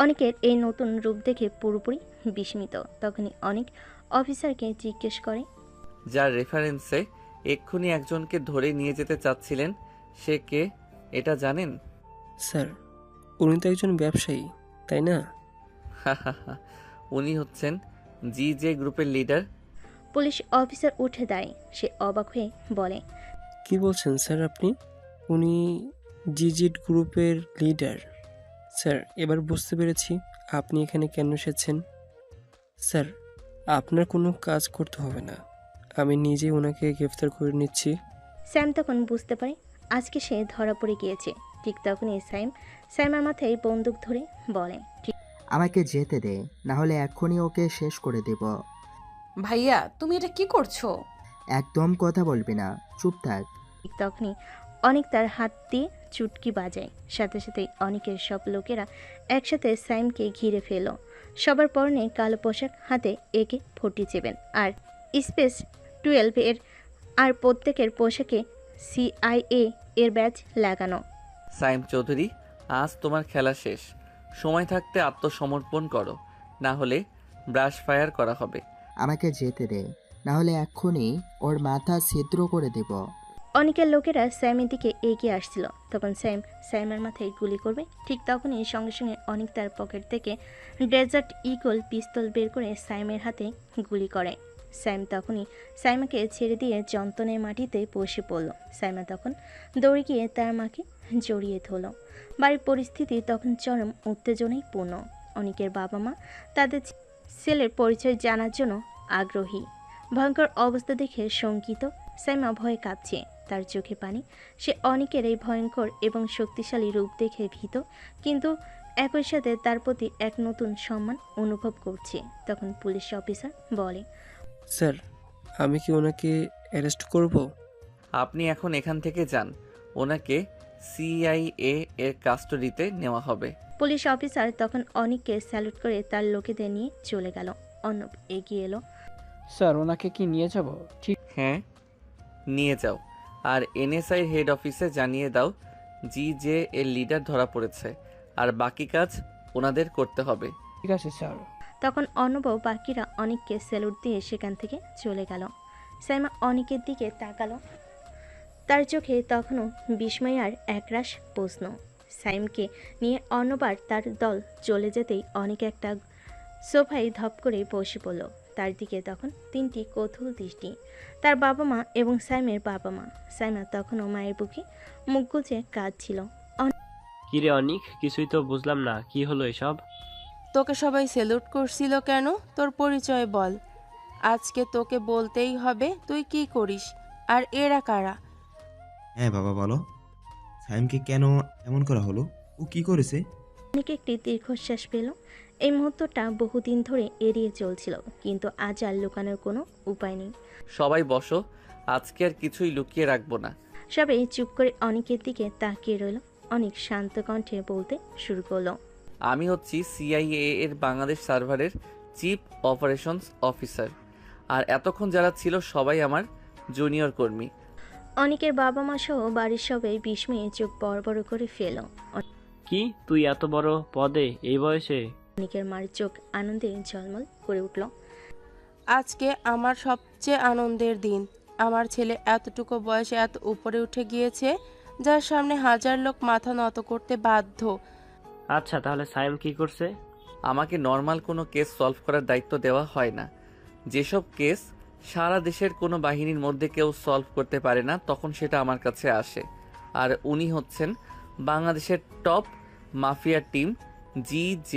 অনেকের এই নতুন রূপ দেখে পুরোপুরি বিস্মিত। তখনই অনেক অফিসারকে জিজ্ঞেস করে, যার রেফারেন্সে এক্ষুনি একজনকে ধরে নিয়ে যেতে চাচ্ছিলেন, সে কে এটা জানেন? স্যার, উনি তো একজন ব্যবসায়ী, তাই না? উনি হচ্ছেন জি জে গ্রুপের লিডার। পুলিশ অফিসার উঠে দাঁড়ায়। সে অবাক হয়ে বলে, কি বলছেন স্যার আপনি? উনি জিজিট গ্রুপের লিডার? স্যার, এবার বুঝতে পেরেছি আপনি এখানে কেন এসেছেন। স্যার, আপনার কোনো কাজ করতে হবে না, আমি নিজেই ওনাকে গ্রেফতার করে নিচ্ছি। স্যাম তখন বুঝতে পারে আজকে সে ধরা পড়ে গিয়েছে। ঠিক তখনই সাইমার মাথায় বন্দুক ধরে বলে, আমাকে যেতে দে, না হলে এক্ষুনি ওকে শেষ করে দেব। ভাইয়া, তুমি এটা কি করছো? একদম কথা বলবি না, চুপ থাক। ঠিক তখনই অনেক তার হাত দিয়ে চুটকি বাজায়। সাথে সাথেই অনেকের সব লোকেরা একসাথে সাইমকে ঘিরে ফেল। সবার পরনে কালো পোশাক, হাতে AK-47 আর স্পেস 12 এর, আর প্রত্যেকের পোশাকে CIA এর ব্যাজ লাগানো। সাইম চৌধুরী, আজ তোমার খেলা শেষ। সময় থাকতে আত্মসমর্পণ করো, না হলে ব্রাশ ফায়ার করা হবে। আমাকে যেতে দে, না হলে এক্ষুনি ওর মাথা ছিদ্র করে দেব। অনেকের লোকেরা স্যামের দিকে এগিয়ে আসছিল। তখন সাইমার মাথায় গুলি করবে। ঠিক তখনই সঙ্গে সঙ্গে অনেক তার পকেট থেকে ডেজার্ট ইগল পিস্তল বের করে সাইমের হাতে গুলি করে। সাইম তখনই সাইমাকে ছেড়ে দিয়ে যন্ত্রণায় মাটিতে বসে পড়ল। সাইমা তখন দৌড়ে গিয়ে তার মাকে জড়িয়ে ধরল। বাড়ির পরিস্থিতি তখন চরম উত্তেজনায় পূর্ণ। অনেকের বাবা মা তাদের ছেলের পরিচয় জানার জন্য আগ্রহী। ভয়ঙ্কর অবস্থা দেখে শঙ্কিত সাইমা ভয়ে কাঁপছে, তার চোখে পানি। সে অনেকের এই ভয়ঙ্কর এবং শক্তিশালী রূপ দেখে ভীত, কিন্তু একই সাথে তার প্রতি এক নতুন সম্মান অনুভব করছে। তখন পুলিশ অফিসার বলে, স্যার, আমি কি ওনাকে অ্যারেস্ট করব? আপনি এখন এখান থেকে যান, ওনাকে CIA এর কাস্টডিতে নেওয়া হবে। পুলিশ অফিসার তখন অনেককে স্যালুট করে তার লোকেদের নিয়ে চলে গেল। অর্ণব এগিয়ে এলো। স্যার ওনাকে কি নিয়ে যাব? ঠিক হ্যাঁ, নিয়ে যাও। আর এনএসআই হেড অফিসে জানিয়ে দাও যে এর লিডার ধরা পড়েছে, আর বাকি কাজ ওনাদের করতে হবে। ঠিক আছে স্যার। তখন অর্ণব ও বাকিরা অনেককে স্যালুট দিয়ে সেখান থেকে চলে গেল। সাইমা অনেকের দিকে তাকালো। তার চোখে তখনও বিস্ময় আর একরাশ প্রশ্ন। সাইমকে নিয়ে অর্ণব আর তার দল চলে যেতেই অনেক একটা সোফায় ধপ করে বসে পড়ল। তার দিকে তখন 3টি কৌতূহল দৃষ্টি, তার বাবা মা এবং সাইমের বাবা মা। সাইমা তখনও মায়ের বুকে মুখ গুজে কাঁদছিল। কিরে অনিক, কিছুই তো বুঝলাম না, কি হলো এসব? তোকে সবাই স্যালুট করছিল কেন? তোর পরিচয় বল। আজকে তোকে বলতেই হবে তুই কি করিস, আর এরা কারা? হ্যাঁ বাবা বলো, সাইমকে কেন এমন করা হলো? ও কি করেছে? অনেক একটি দীর্ঘশ্বাস পেল। এই মুহূর্তটা বহুদিন ধরে এড়িয়ে চলছিল, কিন্তু আজ আর লুকানোর কোনো উপায় নেই। সবাই বসো, আজকে আর কিছুই লুকিয়ে রাখবো না। সবাই চুপ করে অনেকের দিকে তাকিয়ে রইল। অনেক শান্ত কণ্ঠে বলতে শুরু করলো। আমি হচ্ছি CIA এর বাংলাদেশ সার্ভারের চিফ অপারেশনস অফিসার, আর এতক্ষণ যারা ছিল সবাই আমার জুনিয়র কর্মী। অনেকের বাবা মা সহ বাড়ির সবাই বিস্ময়ে চোখ বড় বড় করে ফেল। কি, তুই এত বড় পদে এই বয়সে? অনেকের মার চোখ আনন্দে ঝলমল করে উঠল। আজকে আমার সবচেয়ে আনন্দের দিন। আমার ছেলে এতটুকু বয়সে এত উপরে উঠে গিয়েছে, যার সামনে হাজার লোক মাথা নত করতে বাধ্য। আচ্ছা, তাহলে সাইম কি করছে? আমাকে নর্মাল কোনো কেস সলভ করার দায়িত্ব দেওয়া হয় না। যেসব কেস সারা দেশের কোনো বাহিনীর মধ্যে কেউ সলভ করতে পারে না, তখন সেটা আমার কাছে আসে। আর উনি হচ্ছেন বাংলাদেশের টপ মাফিয়া টিম GZ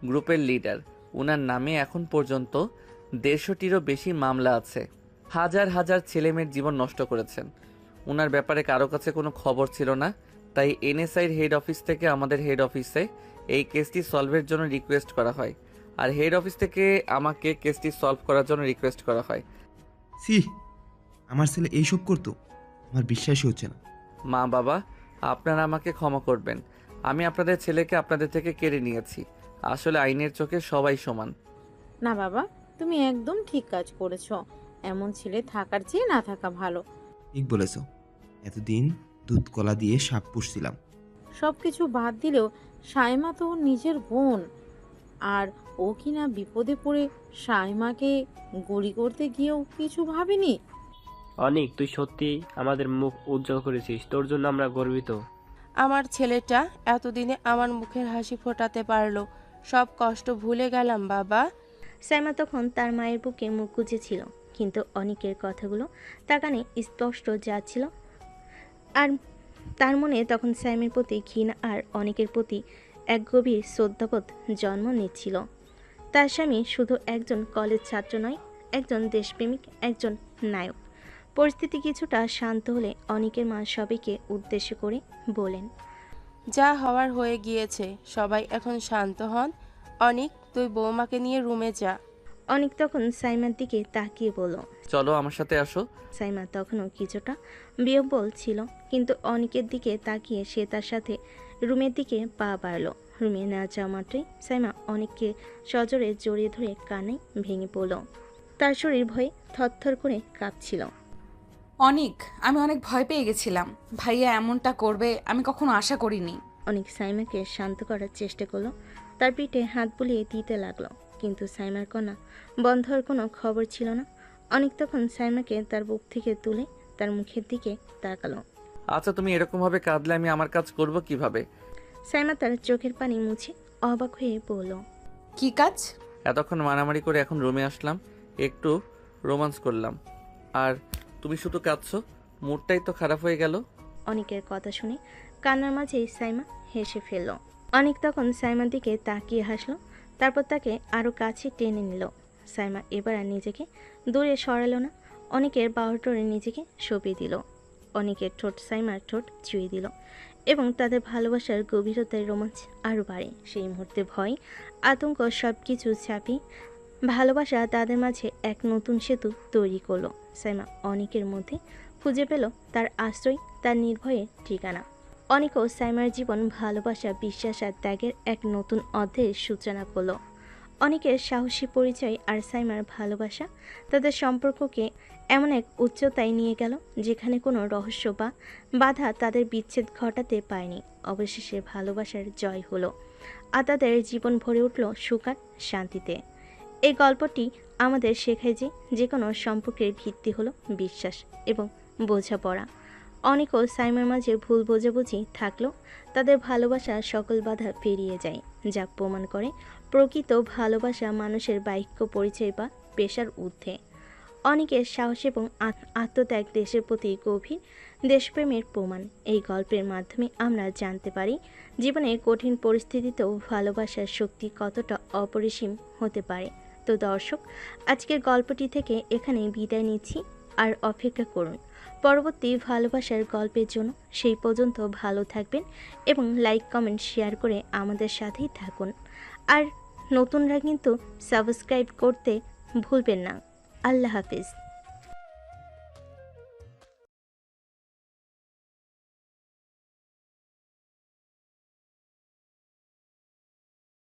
গ্রুপের লিডার। উনার নামে এখন পর্যন্ত 150টিরও বেশি মামলা আছে। হাজার হাজার ছেলেমেয়ের জীবন নষ্ট করেছেন। উনার ব্যাপারে কারো কাছে কোনো খবর ছিল না, তাই NSIর হেড অফিস থেকে আমাদের হেড অফিসে এই কেসটি সলভের জন্য রিকোয়েস্ট করা হয়, আর হেড অফিস থেকে আমাকে কেসটি সলভ করার জন্য রিকোয়েস্ট করা হয়। সি, আমার ছেলে এইসব করতো? আমার বিশ্বাসই হচ্ছে না। মা বাবা, আপনারা আমাকে ক্ষমা করবেন। আমি আপনাদের ছেলেকে আপনাদের থেকে কেড়ে নিয়েছি। আসলে আইনের চোখে সবাই সমান। না বাবা, তুমি একদম ঠিক কাজ করেছো। এমন ছেলে থাকার চেয়ে না থাকা ভালো। ঠিক বলেছ, এতদিন দুধ কলা দিয়ে সাপ পুষছিলাম। সবকিছু বাদ দিলেও সাইমা তো ওর নিজের বোন, আর ও কিনা বিপদে পড়ে সাইমাকে গুলি করতে গিয়েও কিছু ভাবেনি। অনিক, তুই সত্যি আমাদের মুখ উজ্জ্বল করেছিস, তোর জন্য আমরা গর্বিত। আমার ছেলেটা এতদিনে আমার মুখের হাসি ফোটাতে পারলো। সব কষ্ট ভুলে গেলাম বাবা। সাইমা তখন তার মায়ের বুকে মুখ গুজেছিল, কিন্তু অনেকের কথাগুলো তার কানে স্পষ্ট যাচ্ছিল। আর তার মনে তখন সাইমের প্রতি ঘৃণা আর অনেকের প্রতি এক গভীর শ্রদ্ধাবোধ জন্ম নিচ্ছিল। তার স্বামী শুধু একজন কলেজ ছাত্র নয়, একজন দেশপ্রেমিক, একজন নায়ক। পরিস্থিতি কিছুটা শান্ত হলে অনেকের মা সবাইকে উদ্দেশ্য করে বলেন, যা হওয়ার হয়ে গিয়েছে, সবাই এখন শান্ত হন। অনিক, তুই বৌমাকে নিয়ে রুমে যা। অনেক তখন সাইমার দিকে তাকিয়ে বলল, চলো আমার সাথে আসো। সাইমা তখনও কিছুটা বিহ্বল ছিল, কিন্তু অনেকের দিকে তাকিয়ে সে তার সাথে রুমের দিকে পা বাড়ল। রুমে না যাওয়া মাত্রই সাইমা অনেককে সজোরে জড়িয়ে ধরে কান্নায় ভেঙে পড়ল। তার শরীর ভয়ে থরথর করে কাঁপছিল। অনিক, আমি অনেক ভয় পেয়ে গেছিলাম। ভাইয়া এমনটা করবে আমি কখনো আশা করিনি। অনেক সাইমাকে শান্ত করার চেষ্টা করলো, তার পিঠে হাত বুলিয়ে দিতে লাগলো, কিন্তু সাইমার কন্যা বন্ধ হওয়ার কোনো খবর ছিল না। অনেক তখন সাইমাকে তার বুক থেকে তুলে তার মুখের দিকে তাকালো। আচ্ছা, তুমি এরকম ভাবে কাঁদলে আমি আমার কাজ করব কিভাবে? সাইমা তার চোখের পানি মুছে অবাক হয়ে বলল, কি কাজ? এতক্ষণ মারামারি করে এখন রুমে আসলাম, একটু রোমান্স করলাম, আর তুমি শুধু কাঁদছো। মুডটাই তো খারাপ হয়ে গেল। অনেকের কথা শুনে কান্নার মাঝেই সাইমা হেসে ফেলল। অনেক তখন সাইমার দিকে তাকিয়ে হাসলো, তারপর তাকে আরও কাছে টেনে নিল। সাইমা এবার আর নিজেকে দূরে সরালো না, অনেকের বাহুডোরে নিজেকে সঁপে দিল। অনেকের ঠোঁট সাইমার ঠোঁট ছুঁয়ে দিল, এবং তাদের ভালোবাসার গভীরতার রোমাঞ্চ আরও বাড়ে। সেই মুহূর্তে ভয়, আতঙ্ক সব কিছু ছাপিয়ে ভালোবাসা তাদের মাঝে এক নতুন সেতু তৈরি করলো। সাইমা অনেকের মধ্যে খুঁজে পেল তার আশ্রয়, তার নির্ভয়ে ঠিকানা। অনেকও সাইমার জীবন ভালোবাসা, বিশ্বাস আর ত্যাগের এক নতুন অধ্যায়ের সূচনা করলো। অনেকের সাহসী পরিচয় আর সাইমার ভালোবাসা তাদের সম্পর্ককে এমন এক উচ্চতায় নিয়ে গেল যেখানে কোনো রহস্য বা বাধা তাদের বিচ্ছেদ ঘটাতে পায়নি। অবশেষে ভালোবাসার জয় হলো আর তাদের জীবন ভরে উঠল সুখ আর শান্তিতে। এই গল্পটি আমাদের শেখায় যে কোনো সম্পর্কের ভিত্তি হলো বিশ্বাস এবং বোঝাপড়া। অনেক ও সাইমার মাঝে ভুল বোঝাবুঝি থাকলেও তাদের ভালোবাসা সকল বাধা পেরিয়ে যায়, যা প্রমাণ করে প্রকৃত ভালোবাসা মানুষের বাক্য পরিচয় বা পেশার ঊর্ধ্বে। অনেকের সাহস এবং আত্মত্যাগ দেশের প্রতি গভীর দেশপ্রেমের প্রমাণ। এই গল্পের মাধ্যমে আমরা জানতে পারি জীবনে কঠিন পরিস্থিতিতেও ভালোবাসার শক্তি কতটা অপরিসীম হতে পারে। তো দর্শক, আজকের গল্পটি থেকে এখানেই বিদায় নিচ্ছি, আর অপেক্ষা করুন পরবর্তী ভালোবাসার গল্পের জন্য। সেই পর্যন্ত ভালো থাকবেন এবং লাইক কমেন্ট শেয়ার করে আমাদের সাথেই থাকুন। আর নতুনরা কিন্তু সাবস্ক্রাইব করতে ভুলবেন না। আল্লাহ হাফিজ।